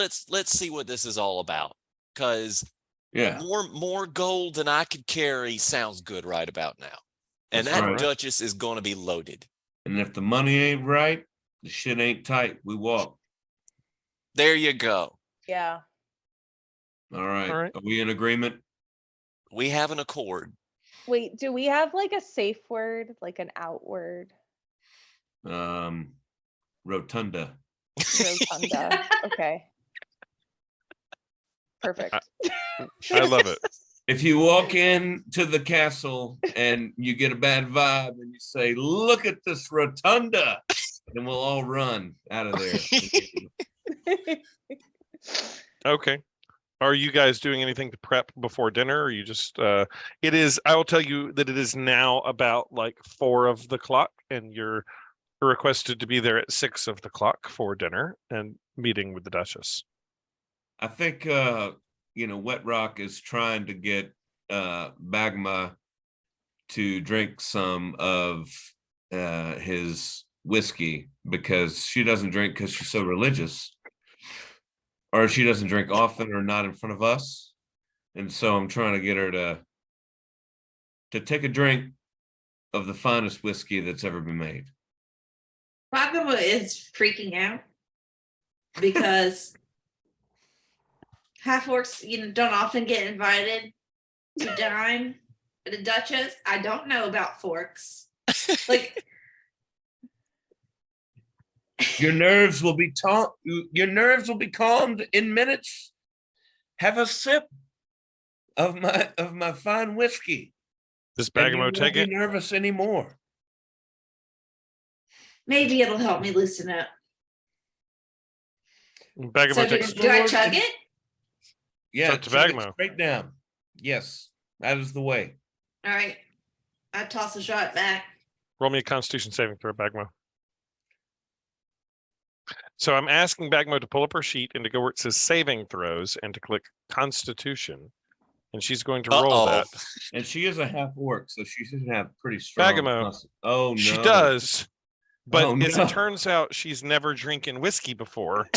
see what this is all about, because Yeah, more gold than I could carry sounds good right about now. And That's that right. Duchess is going to be loaded. and if the money ain't right, the shit ain't tight. We walk. There you go. Yeah. All right. All right. Are we in agreement? We have an accord. Wait, do we have like a safe word, like an out word? Rotunda. Rotunda. Okay. Perfect. I love it. If you walk in to the castle and you get a bad vibe and you say, "Look at this rotunda," then we'll all run out of there. Okay. Are you guys doing anything to prep before dinner? Or you just it is, I will tell you that it is now about like 4 of the clock, and you're requested to be there at 6 of the clock for dinner and meeting with the Duchess. I think Wet Rock is trying to get Bagma to drink some of his whiskey, because she doesn't drink because she's so religious, or she doesn't drink often or not in front of us. And so I'm trying to get her to take a drink of the finest whiskey that's ever been made. Bagama is freaking out because half orcs, don't often get invited to dine at a Duchess. I don't know about forks. Like, Your nerves will be calmed in minutes. Have a sip of my fine whiskey. Does And you Bagamo won't take be it? nervous anymore. maybe it'll help me loosen up. Bagamo So takes do I chug it? Yeah, up to chug it Bagamo. straight down. Yes, that is the way. All right. I toss a shot back. Roll me a Constitution saving throw, Bagmo. So I'm asking Bagmo to pull up her sheet and to go where it says saving throws and to click Constitution. And she's going to roll that. And she is a half orc, so she should have pretty strong Bagamo. muscle. Oh no. She does. But Oh, as no. it turns out, she's never drinking whiskey before.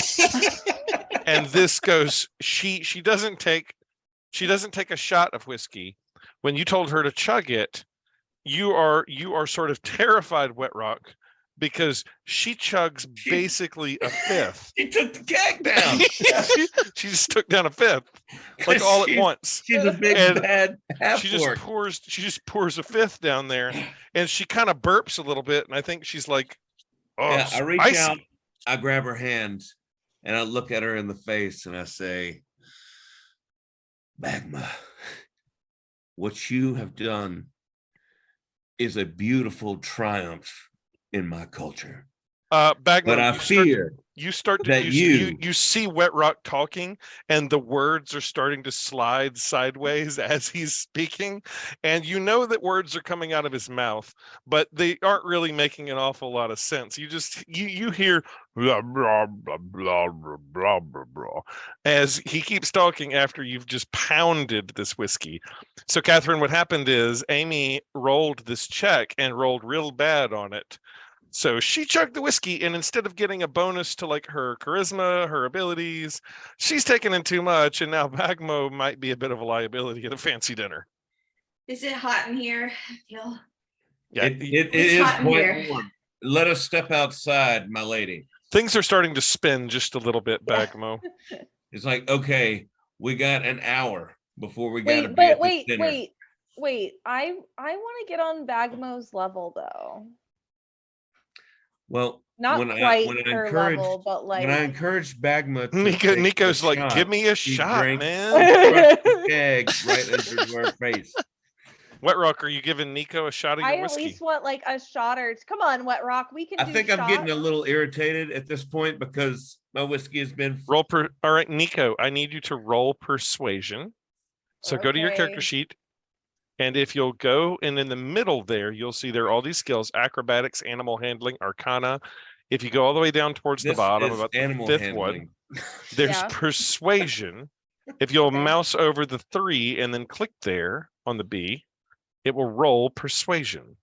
And this goes, she doesn't take a shot of whiskey. When you told her to chug it, you are sort of terrified, Wet Rock, because she chugs basically a fifth. She took the keg down. she just took down a fifth, like all at once. She's a big And bad half She orc. just pours a fifth down there, and she kind of burps a little bit, and I think she's like, "Oh, Yeah, I reach spicy." out, I grab her hand, and I look at her in the face, and I say, "Bagma, what you have done is a beautiful triumph in my culture. Bagman, But I fear you start to that you see Wet Rock talking, and the words are starting to slide sideways as he's speaking, and you know that words are coming out of his mouth, but they aren't really making an awful lot of sense. You hear blah blah blah blah blah blah blah as he keeps talking after you've just pounded this whiskey. So Catherine, what happened is Amy rolled this check and rolled real bad on it. So she chugged the whiskey, and instead of getting a bonus to like her charisma, her abilities, she's taken in too much, and now Bagmo might be a bit of a liability at a fancy dinner. Is it hot in here? I feel Yeah, it It's is hot in quite here. warm. Let us step outside, my lady. things are starting to spin just a little bit, Bagmo. It's like, okay, we got an hour before we got to Wait, be but at this dinner. wait. I want to get on Bagmo's level though. Well, Not when quite I her encouraged level, but like when I encouraged Bagma to Nico, take the Nico's like, shot, give me a she shot, drank man. crushed the keg right into her face. Wet Rock, are you giving Nico a shot of I your at whiskey? least want like a shot or come on, Wet Rock. We can I do think I'm getting a shots. little irritated at this point because my whiskey has been All right, Nico, I need you to roll persuasion. So go to your character Okay. sheet. And if you'll go and in the middle there, you'll see there are all these skills: acrobatics, animal handling, arcana. If you go all the way down towards the this bottom, is about the animal fifth handling. one, there's Yeah. persuasion. If you'll Okay. mouse over the 3 and then click there on the B, it will roll persuasion.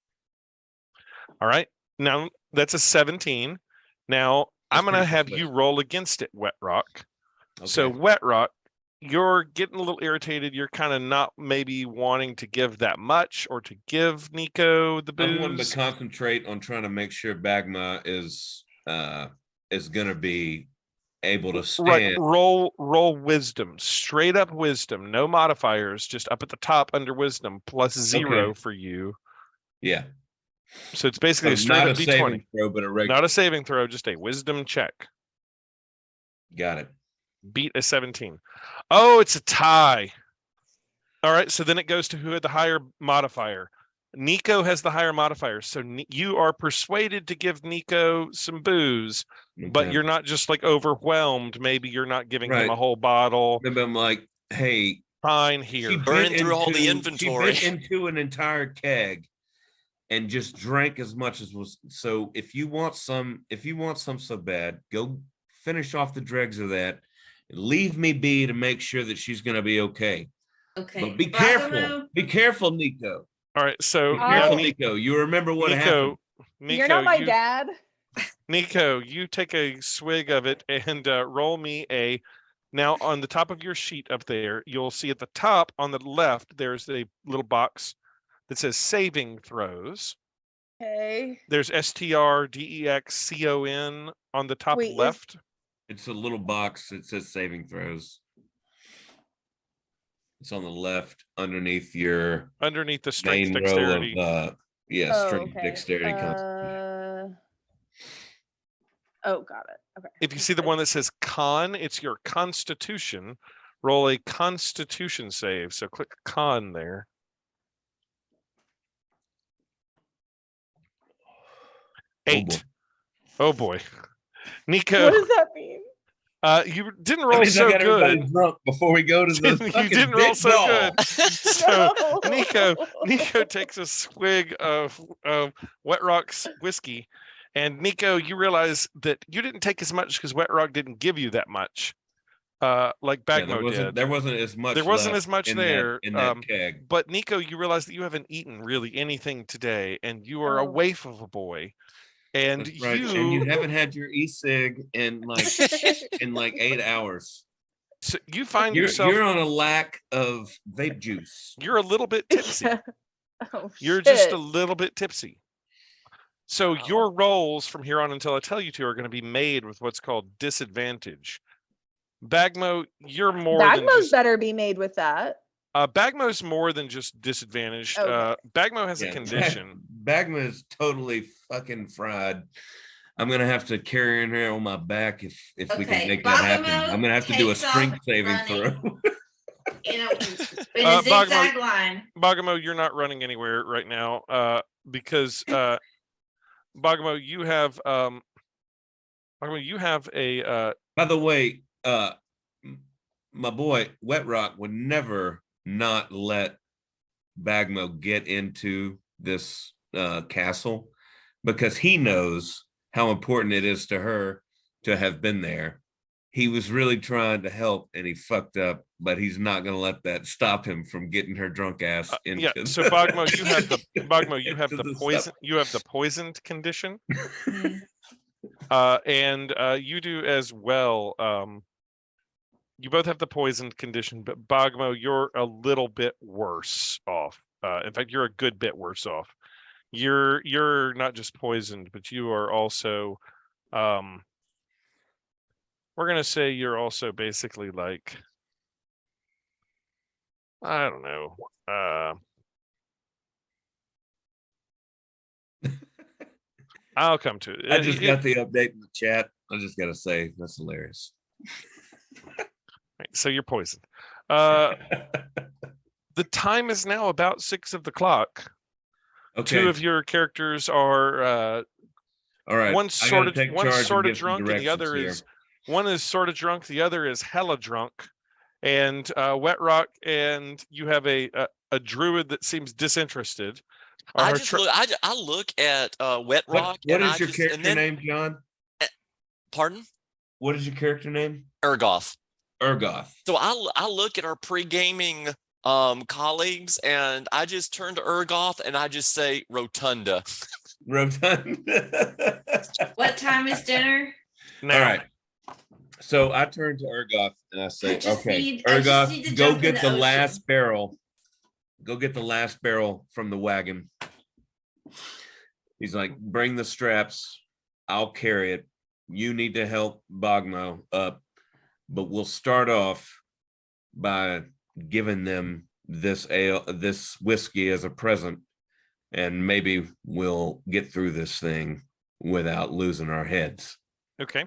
All right. Now that's a 17. Now That's I'm going to pretty have persuasive. you roll against it, Wet Rock. So Okay. Wet Rock, you're getting a little irritated. You're kind of not maybe wanting to give that much or to give Nico the I'm wanting booze. to concentrate on trying to make sure Bagma is gonna be able to Right. stand. Roll wisdom. Straight up wisdom. No modifiers. Just up at the top under wisdom plus 0 for you. Yeah. So it's basically So a straight not up a D20. saving throw, but a regular. Not a saving throw, just a wisdom check. Got it. Beat a 17. Oh, it's a tie. All right, so then it goes to who had the higher modifier. Nico has the higher modifier, so you are persuaded to give Nico some booze, but Okay. you're not just like overwhelmed. Maybe you're not giving him Right. a whole bottle. Maybe I'm like, hey, Fine, she here. Burning through all the She inventory. bit into an entire keg and just drank as much as was. So if you want some so bad, go finish off the dregs of that. Leave me be to make sure that she's gonna be okay. Okay. But be careful. Bagamo, Be careful, Nico. All right, so Be Oh. careful, now, Nico. You remember what happened. You're not my dad. Nico, you take a swig of it and roll me a. Now, on the top of your sheet up there, you'll see at the top on the left, there's a little box that says saving throws. Okay. There's STRDEXCON on the top Wait, left. It's a little box that says saving throws. It's on the left underneath your Underneath the strength main dexterity. row of Oh, strength okay. dexterity constitution. Oh, got it. Okay. If you see the one that says con, it's your constitution. Roll a constitution save. So click con there. Oh, 8. boy. Oh boy. What Nico, does that mean? you didn't That roll means I so got everybody good. drunk before we go to the You fucking didn't roll big so ball. good. So No. Nico takes a swig of Wet Rock's whiskey. And Nico, you realize that you didn't take as much because Wet Rock didn't give you that much. Like Bagmo did. There wasn't as much. There wasn't left as much in there. in that keg. But Nico, you realize that you haven't eaten really anything today, and you are a Oh. waif of a boy. And That's right. And you haven't had your e-cig in like 8 hours. so you find You're yourself on a lack of vape juice. you're a little bit tipsy. Oh, You're just a shit. little bit tipsy. So Wow. your rolls from here on until I tell you to are going to be made with what's called disadvantage. Bagmo, you're more than Bagmos just better be made with that. Bagmo's more than just disadvantaged. Okay. Bagmo has a Yeah, condition. Bagma is totally fucking fried. I'm gonna have to carry her on my back if we can Okay, make that happen. Bagamo I'm gonna have to do a takes off strength saving running. throw. in a Bagamo- zigzag line. Bagamo, you're not running anywhere right now because Bagamo, you have a By the way, my boy Wet Rock would never not let Bagmo get into this castle because he knows how important it is to her to have been there. He was really trying to help and he fucked up, but he's not going to let that stop him from getting her drunk ass into yeah. So Bagmo, you have the poison. stuff. You have the poisoned condition, Mm. and you do as well. You both have the poisoned condition, but Bagmo, you're a little bit worse off. In fact, you're a good bit worse off. You're not just poisoned, but you are also we're gonna say you're also basically like I don't know. I'll come to it. I just got the update in the chat. I just got to say, that's hilarious. Right, so you're poisoned. The time is now about 6 o'clock. Okay. 2 of your characters are All right. one's sort of give some drunk and the other directions is one is sort of drunk, the other is hella drunk. And Wet Rock and you have a druid that seems disinterested. I look at Wet Rock. What and is your character name, John? Pardon? What is your character name? Ergoth. Ergoth. So I look at our pre-gaming colleagues and I just turn to Ergoth and I just say Rotunda. Rotunda. What time is dinner? Now. All right. So I turn to Ergoth and I say, okay, need Ergoth, to go jump in get the the last ocean." barrel. Go get the last barrel from the wagon. He's like, bring the straps. I'll carry it. You need to help Bagmo up, but we'll start off by giving them this whiskey as a present, and maybe we'll get through this thing without losing our heads. Okay.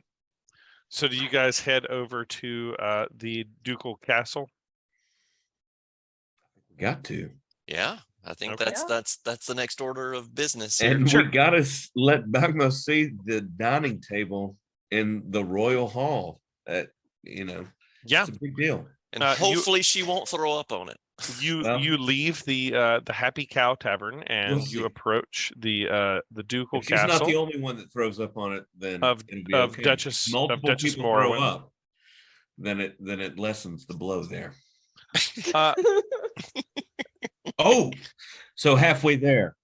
So do you guys head over to the ducal castle? Got to. Yeah, I think Okay. that's the next order of business here. And Sure. we gotta let Bagmo see the dining table in the royal hall. Yeah. It's a big deal. And you- hopefully she won't throw up on it. You leave the Happy Cow Tavern and We'll you see. approach the ducal If she's not castle the only one that throws up on it, then of it'll be okay. Duchess If multiple of Duchess people throw Morrowind. up, then it lessens the blow there. Uh, Oh, so halfway there,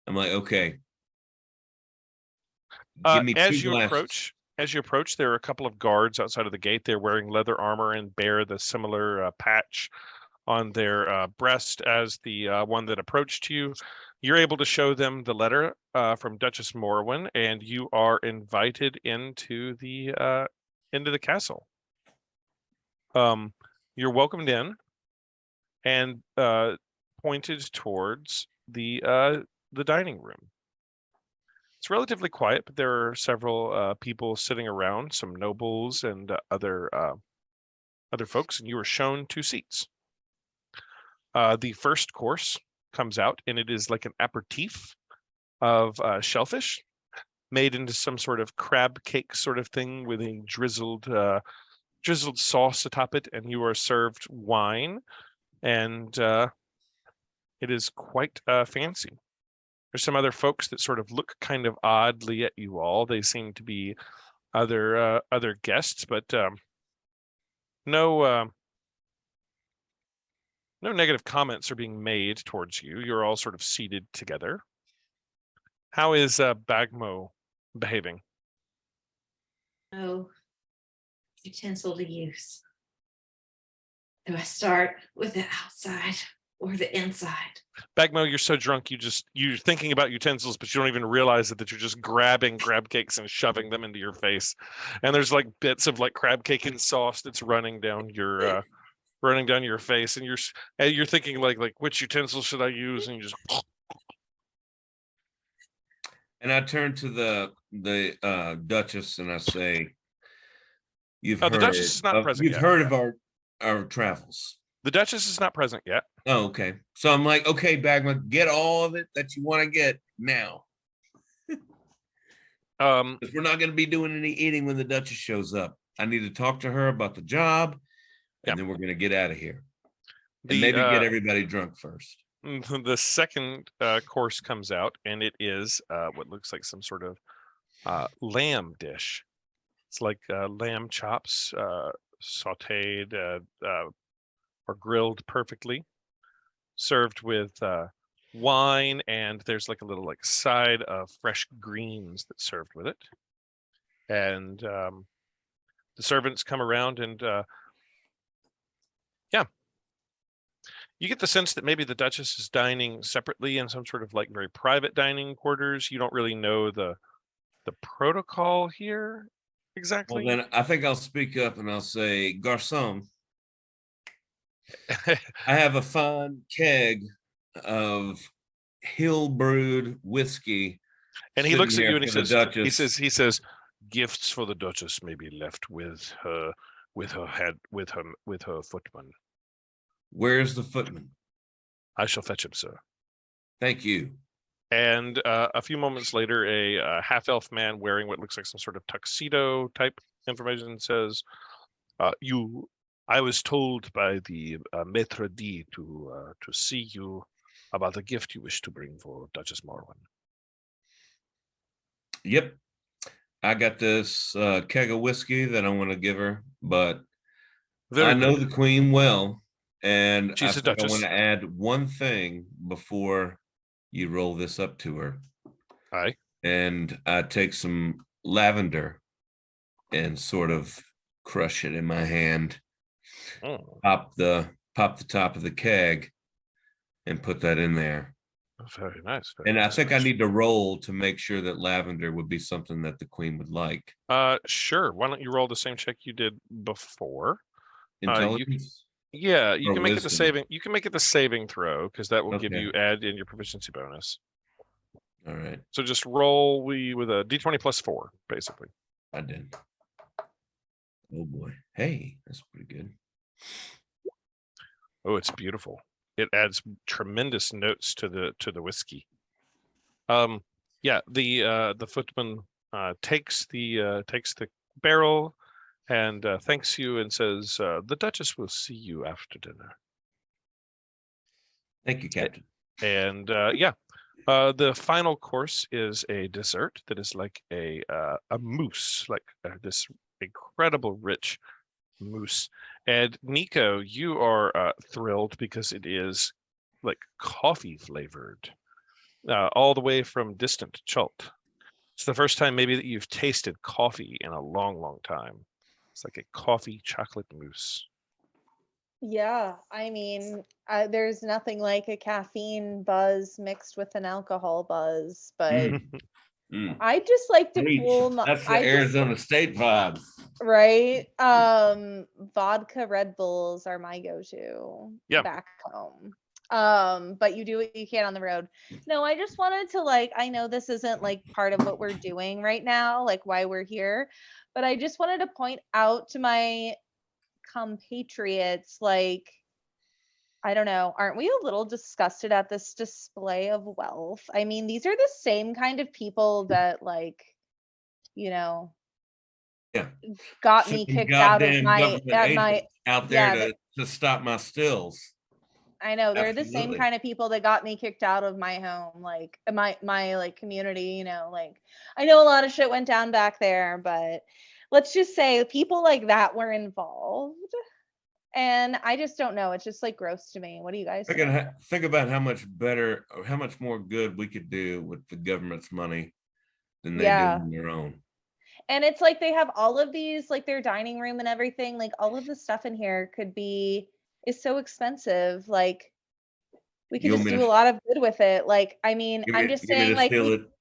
I'm like, okay. Give me as two you glasses. approach, there are a couple of guards outside of the gate. They're wearing leather armor and bear the similar patch on their breast as the one that approached you. You're able to show them the letter from Duchess Morrowind, and you are invited into the castle. You're welcomed in and pointed towards the dining room. It's relatively quiet, but there are several people sitting around, some nobles and other folks, and you are shown 2 seats. The first course comes out, and it is like an aperitif of shellfish made into some sort of crab cake sort of thing with a drizzled sauce atop it, and you are served wine, and it is quite fancy. There's some other folks that sort of look kind of oddly at you all. They seem to be other guests, but no negative comments are being made towards you. You're all sort of seated together. How is Bagmo behaving? No utensil to use. Do I start with the outside or the inside? Bagmo, you're so drunk you're thinking about utensils, but you don't even realize that you're just grabbing crab cakes and shoving them into your face. And there's like bits of like crab cake and sauce that's running down your face, and you're thinking like which utensil should I use, and you just. And I turn to the Duchess and I say, "You've The heard Duchess is not present You've yet. heard of our travels." The Duchess is not present yet. Oh, okay. So I'm like, okay, Bagman, get all of it that you want to get now. Because we're not going to be doing any eating when the Duchess shows up. I need to talk to her about the job, and then we're going to get out of here. And maybe get everybody drunk first. The second course comes out, and it is what looks like some sort of lamb dish. It's like lamb chops, sautéed or grilled perfectly, served with wine, and there's like a little like side of fresh greens that's served with it. And the servants come around and you get the sense that maybe the Duchess is dining separately in some sort of like very private dining quarters. You don't really know the protocol here exactly. Well, then I think I'll speak up and I'll say, Garçon, I have a fine keg of hill brewed whiskey And he Sitting looks at here you and he for the says, Duchess. he says, gifts for the Duchess may be left with her footman. Where's the footman? I shall fetch him, sir. Thank you. And a few moments later, a half-elf man wearing what looks like some sort of tuxedo type information says, I was told by the maître d' to see you about the gift you wish to bring for Duchess Morwen. Yep. I got this keg of whiskey that I want to give her, but I know the queen well, and She's I a think I want duchess. to add one thing before you roll this up to her. Aye. And I take some lavender and sort of crush it in my hand. Oh, Pop the top of the keg and put that in there. very nice. And I think I need to roll to make sure that lavender would be something that the queen would like. Sure. Why don't you roll the same check you did before? Intelligence? You Or can make it the wisdom? saving. You can make it the saving throw because that will give Okay. you add in your proficiency bonus. All right. So just roll with a d20 plus 4, basically. I did. Oh boy. Hey, that's pretty good. Oh, it's beautiful. It adds tremendous notes to the whiskey. Yeah, the footman takes the barrel and thanks you and says, the Duchess will see you after dinner. Thank you, Captain. And the final course is a dessert that is like a mousse, like this incredible rich mousse. And Nico, you are thrilled because it is like coffee flavored, all the way from distant Chult. It's the first time maybe that you've tasted coffee in a long, long time. It's like a coffee chocolate mousse. Yeah, I mean, there's nothing like a caffeine buzz mixed with an alcohol buzz, but I just like to cool my. That's the Arizona State vibes. Right? Vodka Red Bulls are my go-to back home. But you do what you can on the road. No, I just wanted to I know this isn't like part of what we're doing right now, like why we're here, but I just wanted to point out to my compatriots, I don't know, aren't we a little disgusted at this display of wealth? I mean, these are the same kind of people that Yeah. got me kicked out of my out there to stop my stills. I know they're the Absolutely. same kind of people that got me kicked out of my home, like my community, I know a lot of shit went down back there, but let's just say people like that were involved. And I just don't know. It's just gross to me. What do you guys think? Think about how much better or how much more good we could do with the government's money than they do on their own. And it's they have all of these, their dining room and everything, all of the stuff in here is so expensive. We could just do a lot of good with it. I mean, I'm just saying you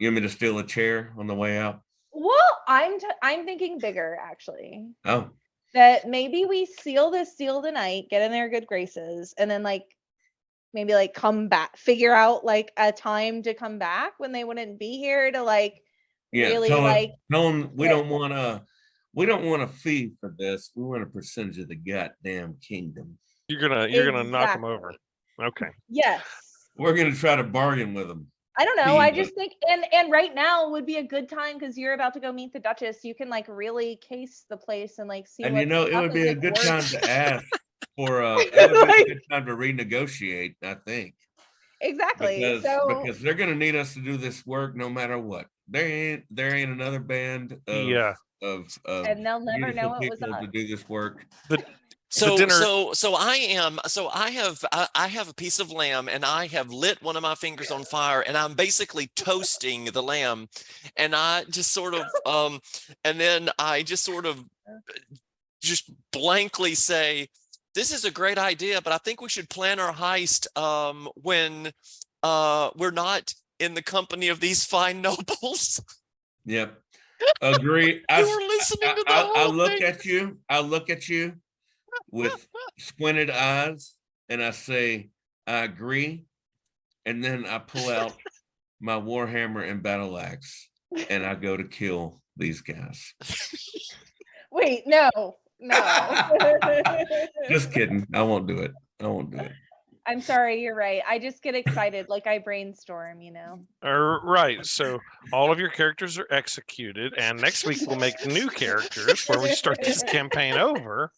want me to steal a chair on the way out? Well, I'm thinking bigger actually. Oh. That maybe we seal this deal tonight, get in their good graces, and then maybe come back, figure out a time to come back when they wouldn't be here to really tell them we don't want a fee for this. We want a percentage of the goddamn kingdom. You're gonna knock them over. Okay. Yes. We're gonna try to bargain with them. I don't know. I just think, and right now would be a good time because you're about to go meet the Duchess. You can really case the place and see. And it would be a good time to ask for it would be a good time to renegotiate. I think exactly because they're gonna need us to do this work no matter what. There ain't another band of and they'll never know it was us to do this work. So I have a piece of lamb and I have lit one of my fingers on fire and I'm basically toasting the lamb and I just sort of and then I just sort of just blankly say, this is a great idea, but I think we should plan our heist when we're not in the company of these fine nobles. Yep. Agree. You were listening to the whole I look thing. I look at you with squinted eyes and I say, I agree. And then I pull out my warhammer and battle axe, and I go to kill these guys. Wait, no. Just kidding. I won't do it. I'm sorry, you're right. I just get excited, like I brainstorm, you know. Right. So all of your characters are executed, and next week we'll make new characters where we start this campaign over.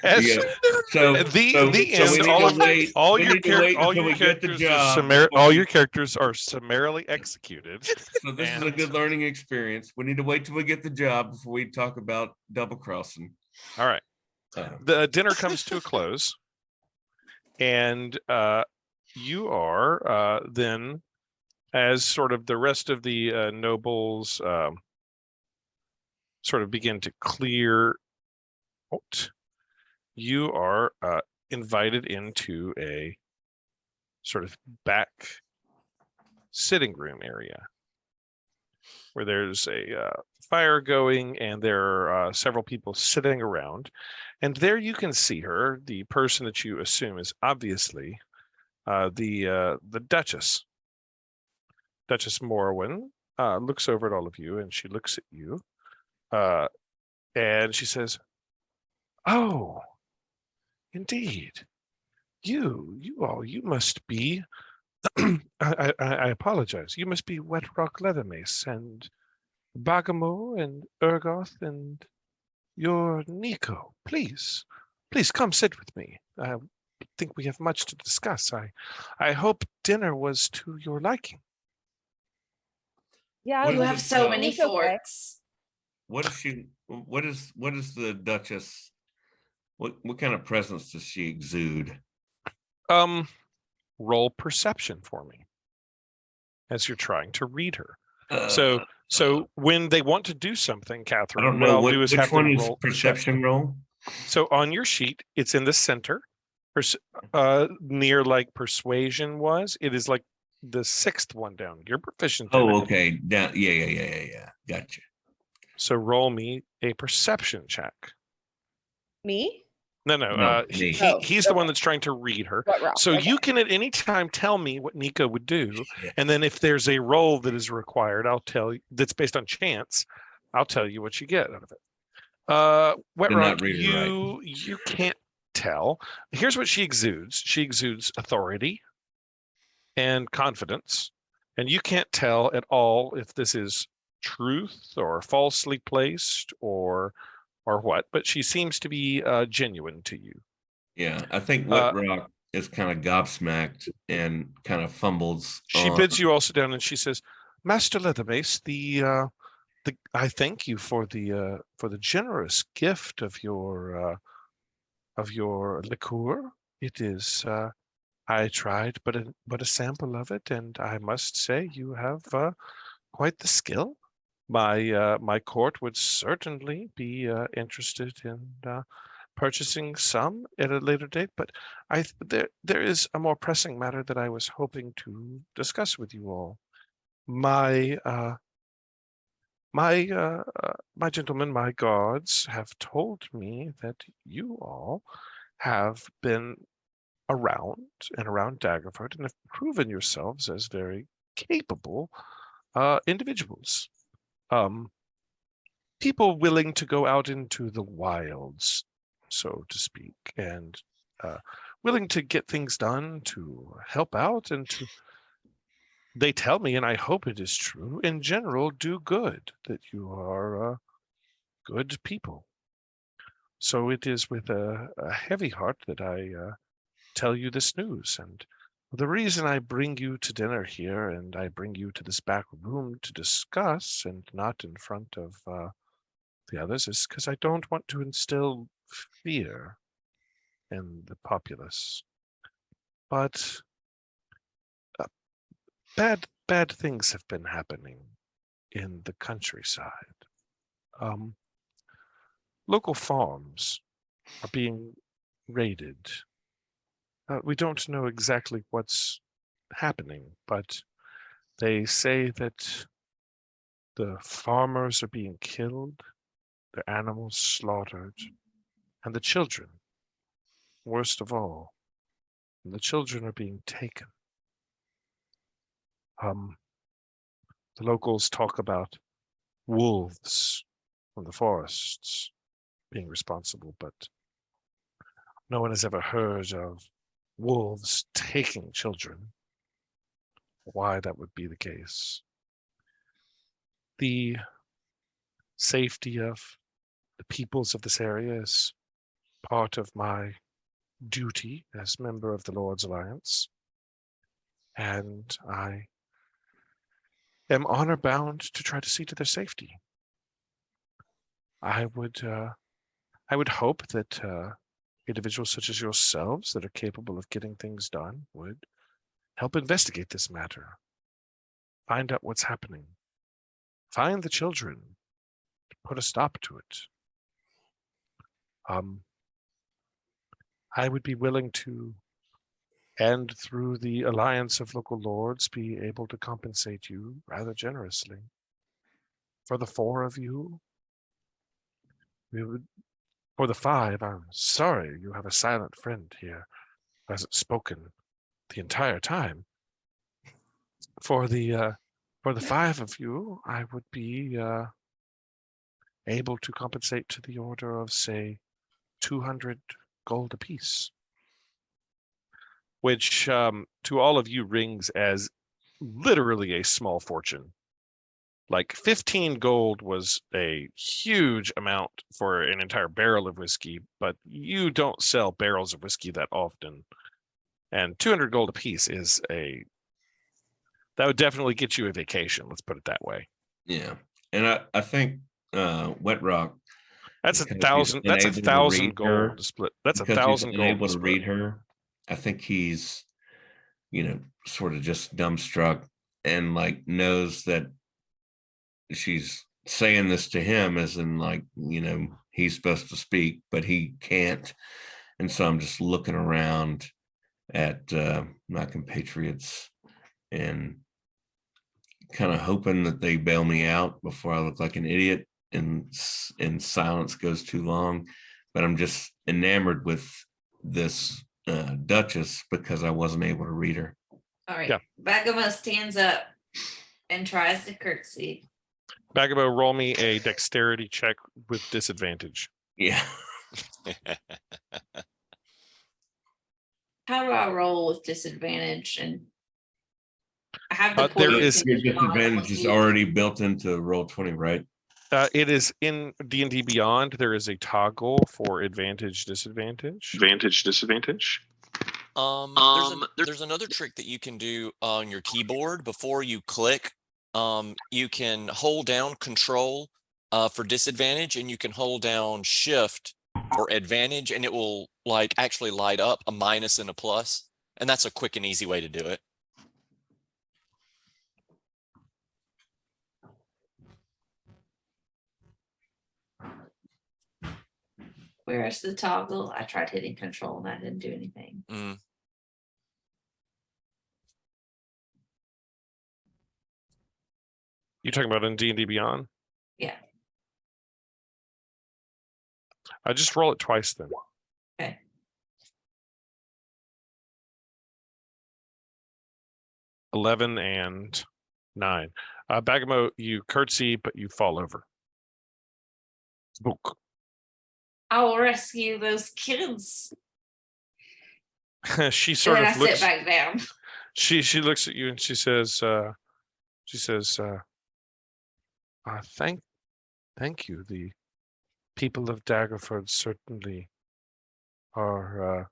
As Yeah. So the so we end, need all to your wait until all we your get the characters job. all your characters are summarily executed. So this is a good learning experience. We need to wait till we get the job before we talk about double crossing. All right. The dinner comes to a close, and you are then, as sort of the rest of the nobles sort of begin to clear out, you are invited into a sort of back sitting room area where there's a fire going, and there are several people sitting around. And there you can see her, the person that you assume is obviously the Duchess. Duchess Morwen looks over at all of you, and she looks at you, and she says, "Oh, indeed, you must be." I apologize. You must be Wet Rock Leathermace and Bagamo and Urgoth, and you're Nico. Please come sit with me. I think we have much to discuss. I hope dinner was to your liking. Yeah, You have so many Nico forks. What is she? What is the Duchess? What kind of presence does she exude? Roll perception for me as you're trying to read her. So when they want to do something, Catherine, I don't know what I'll do is which have one them is roll perception roll. So on your sheet, it's in the center, near like persuasion was. It is like the sixth one down. You're proficient. Oh, okay. Down. Yeah. Gotcha. So roll me a perception check. Me? No. He's the one that's trying to read her. So okay. You can at any time tell me what Nico would do, and then if there's a roll that is required, I'll tell you. That's based on chance. I'll tell you what you get out of it. Wet Rock, you can't tell. Here's what she exudes. She exudes authority and confidence, and you can't tell at all if this is truth or falsely placed or what, but she seems to be genuine to you. Yeah, I think Wet Rock is kind of gobsmacked and kind of fumbles. She bids you all sit down, and she says, "Master Leathermace, I thank you for the generous gift of your liqueur. It is I tried but a sample of it, and I must say you have quite the skill. My court would certainly be interested in purchasing some at a later date, but there is a more pressing matter that I was hoping to discuss with you all. My gentlemen, my gods have told me that you all have been around Daggerford and have proven yourselves as very capable individuals. People willing to go out into the wilds, so to speak, and willing to get things done, to help out, and to, they tell me, and I hope it is true, in general, do good, that you are good people. So it is with a heavy heart that I tell you this news. And the reason I bring you to dinner here, and I bring you to this back room to discuss, and not in front of the others, is because I don't want to instill fear in the populace. But bad things have been happening in the countryside. Local farms are being raided. We don't know exactly what's happening, but they say that the farmers are being killed, their animals slaughtered, and the children, worst of all, the children are being taken. The locals talk about wolves from the forests being responsible, but no one has ever heard of wolves taking children. Why that would be the case. The safety of the peoples of this area is part of my duty as member of the Lord's Alliance, and I am honor bound to try to see to their safety. I would hope that individuals such as yourselves that are capable of getting things done would help investigate this matter, find out what's happening, find the children, put a stop to it. I would be willing to, and through the alliance of local lords, be able to compensate you rather generously. For the 4 of you, we would, for the 5, I'm sorry you have a silent friend here who hasn't spoken the entire time. For the 5 of you, I would be able to compensate to the order of, say, 200 gold apiece, which to all of you rings as literally a small fortune. Like 15 gold was a huge amount for an entire barrel of whiskey, but you don't sell barrels of whiskey that often. And 200 gold apiece is that would definitely get you a vacation. Let's put it that way. Yeah. And I think Wet Rock. That's 1,000. That's 1,000 gold to split. That's 1,000 gold. Unable to read her. I think he's, sort of just dumbstruck and like knows that she's saying this to him as in like, he's supposed to speak, but he can't. And so I'm just looking around at my compatriots and kind of hoping that they bail me out before I look like an idiot and silence goes too long. But I'm just enamored with this Duchess because I wasn't able to read her. All right. Yeah. Bagamo stands up and tries to curtsy. Bagamo, roll me a dexterity check with disadvantage. Yeah. How do I roll with disadvantage? And I have the There poison is Your condition on disadvantage is already built into roll 20, right? It is in D&D Beyond. There is a toggle for advantage, disadvantage. Advantage, disadvantage. There's another trick that you can do on your keyboard before you click. You can hold down Control for disadvantage, and you can hold down Shift for advantage, and it will like actually light up a minus and a plus, and that's a quick and easy way to do it. Where's the toggle? I tried hitting Control and I didn't do anything. You talking about in D&D Beyond? Yeah. I just roll it twice then. Okay. $11 and 9. Bagamo, you curtsy, but you fall over. Book. I'll rescue those kids. She sort and of then I looks. sit back down. She looks at you and she says, thank you. The people of Daggerford certainly are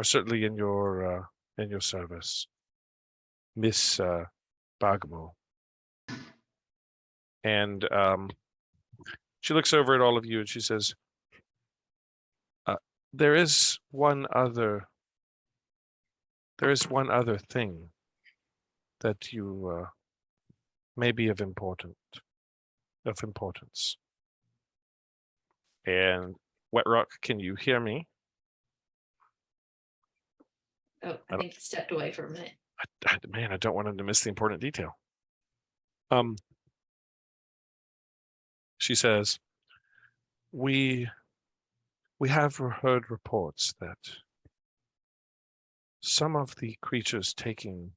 certainly in your service, Miss Bagamo. And she looks over at all of you and she says, there is one other thing that you may be of importance. And Wet Rock, can you hear me? Oh, I think he stepped away for a minute. Man, I don't want him to miss the important detail. She says, we have heard reports that some of the creatures taking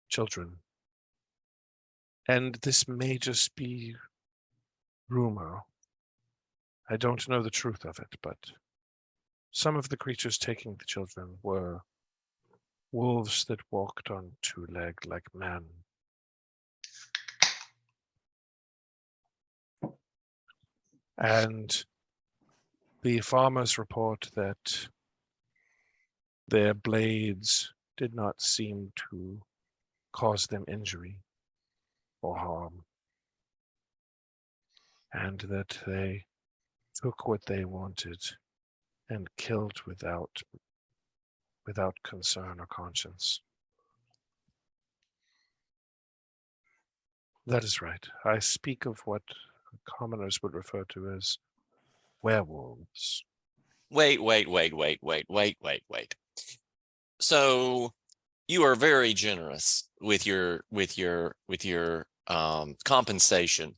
children. And this may just be rumor. I don't know the truth of it, but some of the creatures taking the children were wolves that walked on two legs like men. And the farmers report that their blades did not seem to cause them injury or harm, and that they took what they wanted and killed without concern or conscience. That is right. I speak of what commoners would refer to as werewolves. Wait. So you are very generous with your compensation,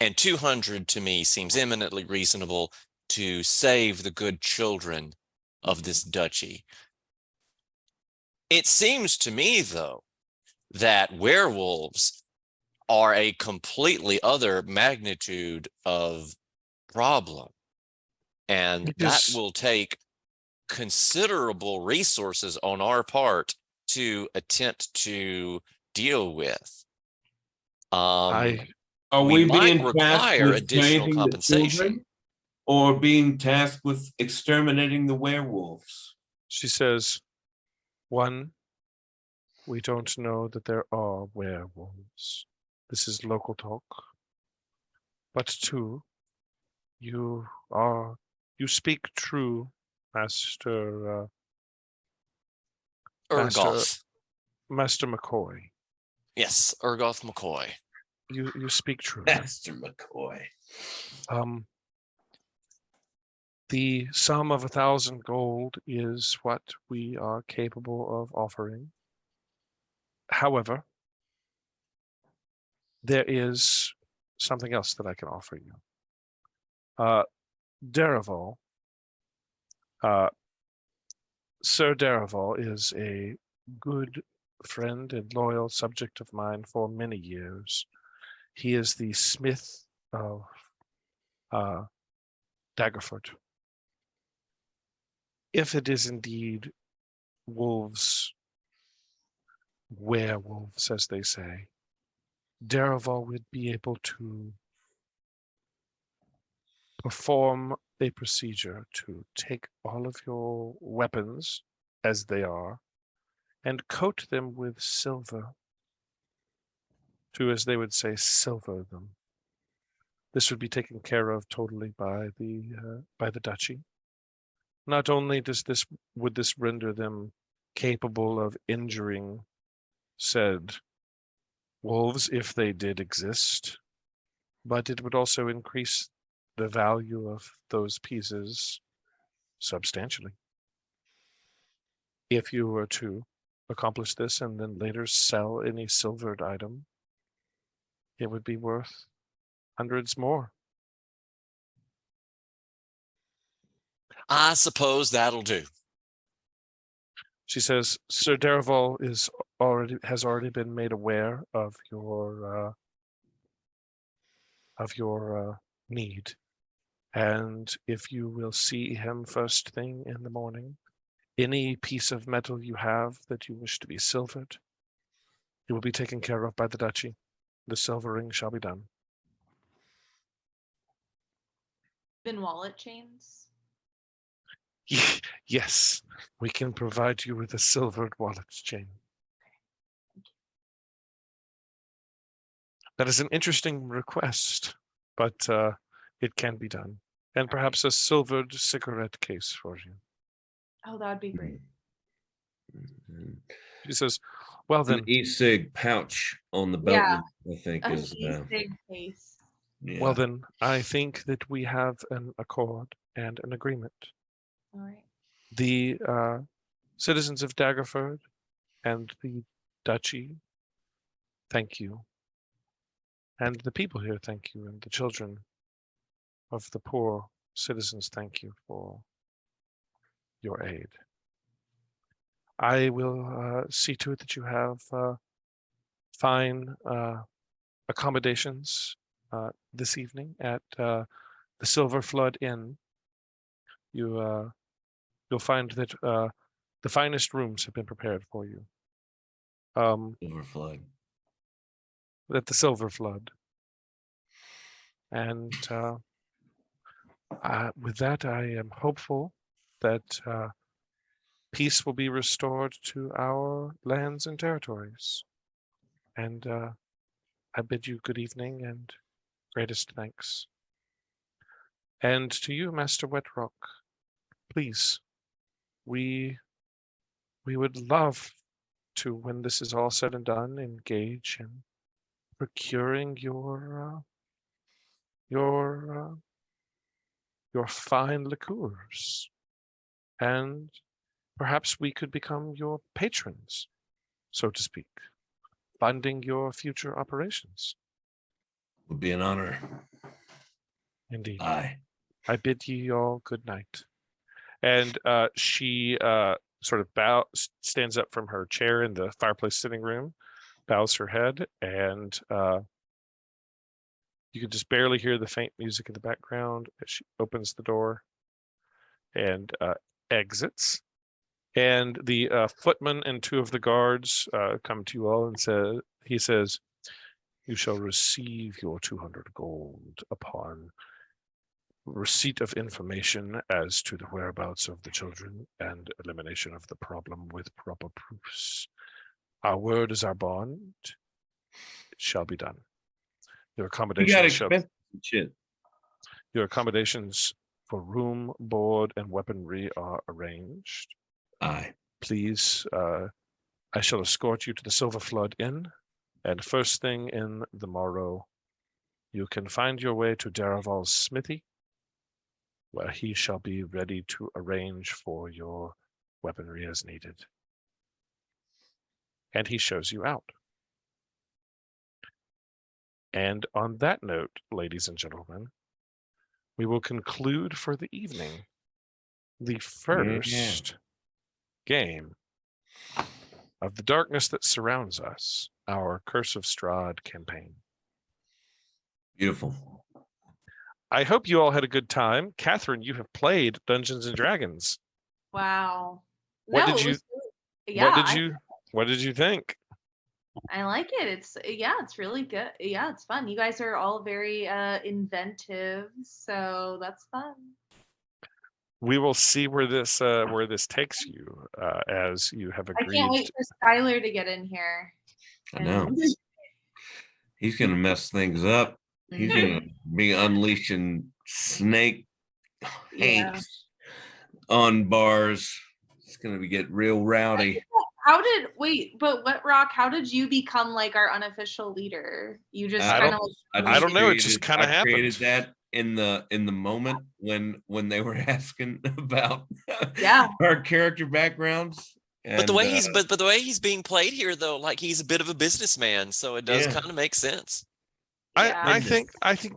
and 200 to me seems eminently reasonable to save the good children of this duchy. It seems to me, though, that werewolves are a completely other magnitude of problem, and that will take considerable resources on our part to attempt to deal with. Are we might being tasked require with additional saving the compensation. children, or being tasked with exterminating the werewolves? She says, one, we don't know that there are werewolves. This is local talk. But two, you speak true, Master Urgoth. Master McCoy. Yes, Urgoth McCoy. You speak true. Master McCoy. The sum of 1,000 gold is what we are capable of offering. However, there is something else that I can offer you. Derival, Sir Derival is a good friend and loyal subject of mine for many years. He is the smith of Daggerford. If it is indeed wolves, werewolves, as they say, Derival would be able to perform a procedure to take all of your weapons as they are and coat them with silver to, as they would say, silver them. This would be taken care of totally by the duchy. Not only would this render them capable of injuring said wolves if they did exist, but it would also increase the value of those pieces substantially. If you were to accomplish this and then later sell any silvered item, it would be worth hundreds more. I suppose that'll do. She says, Sir Derival has already been made aware of your need. And if you will see him first thing in the morning, any piece of metal you have that you wish to be silvered, it will be taken care of by the duchy. The silvering shall be done. Been wallet chains? Yes, we can provide you with a silvered wallet chain. That is an interesting request, but it can be done. And perhaps a silvered cigarette case for you. Oh, that'd be great. She says, well then. An e-cig pouch on the belt, Yeah, I think an is. e-cig case. Yeah. Well then, I think that we have an accord and an agreement. All right. The citizens of Daggerford and the duchy thank you. And the people here thank you, and the children of the poor citizens thank you for your aid. I will see to it that you have fine accommodations this evening at the Silver Flood Inn. You'll find that the finest rooms have been prepared for you. Silver Flood. At the Silver Flood. And with that, I am hopeful that peace will be restored to our lands and territories. And I bid you good evening and greatest thanks. And to you, Master Wetrock, please, we would love to, when this is all said and done, engage in procuring your fine liqueurs, and perhaps we could become your patrons, so to speak, funding your future operations. Would be an honor. Indeed. Aye. I bid ye all good night. And she sort of stands up from her chair in the fireplace sitting room, bows her head, and you can just barely hear the faint music in the background as she opens the door and exits. And the footman and two of the guards come to you all and he says, "You shall receive your 200 gold upon receipt of information as to the whereabouts of the children and elimination of the problem with proper proofs. Our word is our bond. It shall be done. Your accommodations for room, board, and weaponry are arranged. Aye. Please, I shall escort you to the Silver Flood Inn, and first thing in the morrow, you can find your way to Daraval's smithy, where he shall be ready to arrange for your weaponry as needed." And he shows you out. And on that note, ladies and gentlemen, we will conclude for the evening the first game of The Darkness That Surrounds Us, our Curse of Strahd campaign. Beautiful. I hope you all had a good time. Catherine, you have played Dungeons and Dragons. Wow. What No, did it you? was really- yeah, What did you think? I like it. It's really good. Yeah, it's fun. You guys are all very inventive, so that's fun. We will see where this takes you, as you have I agreed. can't wait for Skylar to get in here. I know. He's going to mess things up. He's going to be unleashing snake hanks on bars. It's going to get real rowdy. Rock, how did you become like our unofficial leader? You just kind of I don't know, it just kind of happened. Created that in the moment when they were asking about our character backgrounds. But the way the way he's being played here, though, like he's a bit of a businessman, so it does kind of make sense. I think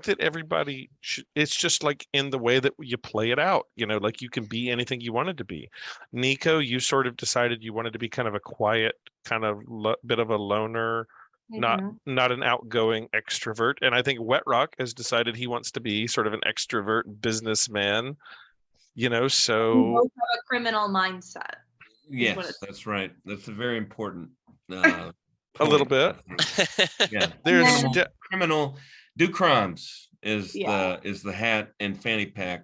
that everybody should. It's just like in the way that you play it out. Like you can be anything you wanted to be. Nico, you sort of decided you wanted to be kind of a quiet, kind of bit of a loner, not an outgoing extrovert. And I think Wetrock has decided he wants to be sort of an extrovert businessman. So we both have a criminal mindset. Yes, that's right. That's a very important. A little bit. Yeah. There's criminal do crimes is the hat and fanny pack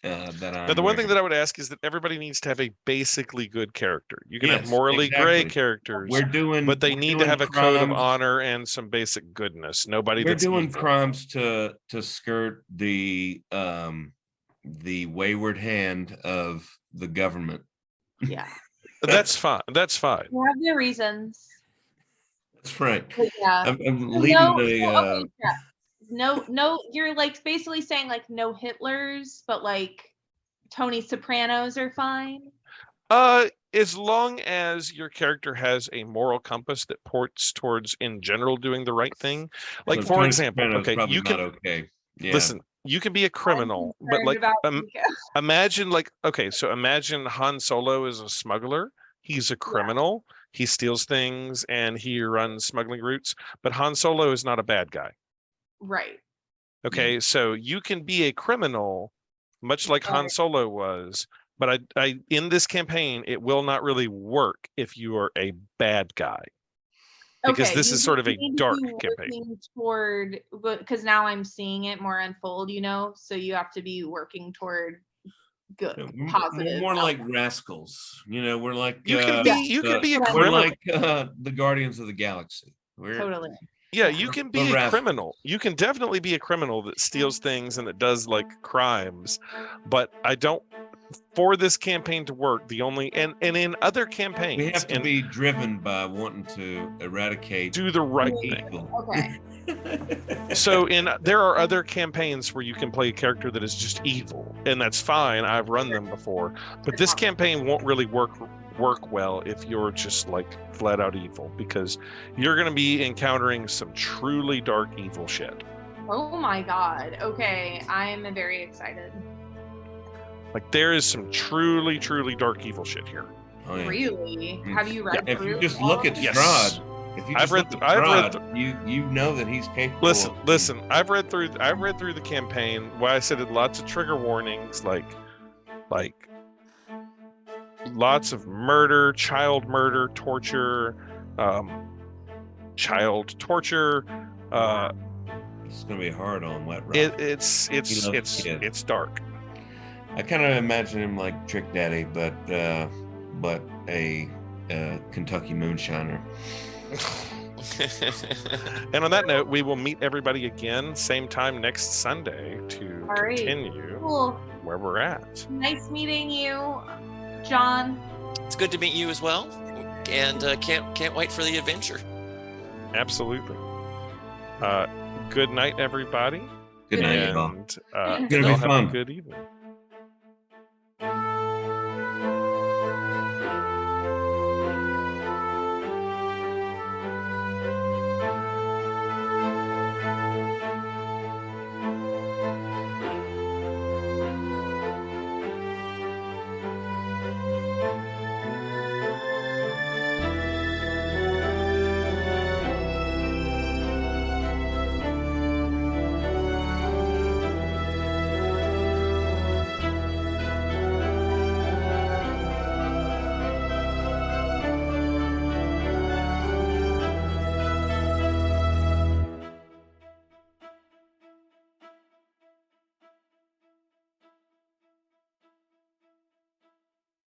that I'm now, the one thing wearing. that I would ask is that everybody needs to have a basically good character. You can have morally gray characters, but they need to have a code of honor and some basic goodness. We're doing evil. Crimes to skirt the wayward hand of the government. Yeah. That's fine. That's fine. You have your reasons. That's right. But yeah. I'm leading no, you're like basically saying like no Hitlers, but like Tony Sopranos are fine. As long as your character has a moral compass that ports towards, in general, doing the right thing. Like, so for example, you can listen. You can be a criminal, but like imagine Han Solo is a smuggler. He's a criminal. he steals things and he runs smuggling routes, but Han Solo is not a bad guy. Right. Okay, so you can be a criminal, much like Han Right. Solo was, but I in this campaign, it will not really work if you are a bad guy. Because this you is sort of a need to dark be campaign. working toward, because now I'm seeing it more unfold, so you have to be working toward good, positive. More like rascals. We're like You can be a we're criminal. like the Guardians of the Galaxy. Totally. Yeah, you can be the a rascals. criminal. You can definitely be a criminal that steals things and that does like crimes, but I don't. For this campaign to work, the only and in other campaigns, We have to be driven by wanting to eradicate, do the right thing. evil. Okay. So there are other campaigns where you can play a character that is just evil, and that's fine. I've run them before, but this campaign won't really work well if you're just like flat out evil, because you're going to be encountering some truly dark evil shit. Oh my god. Okay, I'm very excited. Like there is some truly dark evil shit here. Oh, yeah. Really? Have you read If through you just all look of at it? Yes. Strahd, if you just I've read look at I've read Strahd, you know that he's capable. Listen. I've read through the campaign. Why I said it, lots of trigger warnings, like lots of murder, child murder, torture, child torture. It's gonna be hard on Wet Rock. It's dark. I kind of imagine him like Trick Daddy, but a Kentucky moonshiner. And on that note, we will meet everybody again, same time next Sunday to All right. continue Cool. where we're at. Nice meeting you, John. It's good to meet you as well, and can't wait for the adventure. Absolutely. Good night, everybody. Good night, and y'all. y'all Gonna be have fun. a good evening.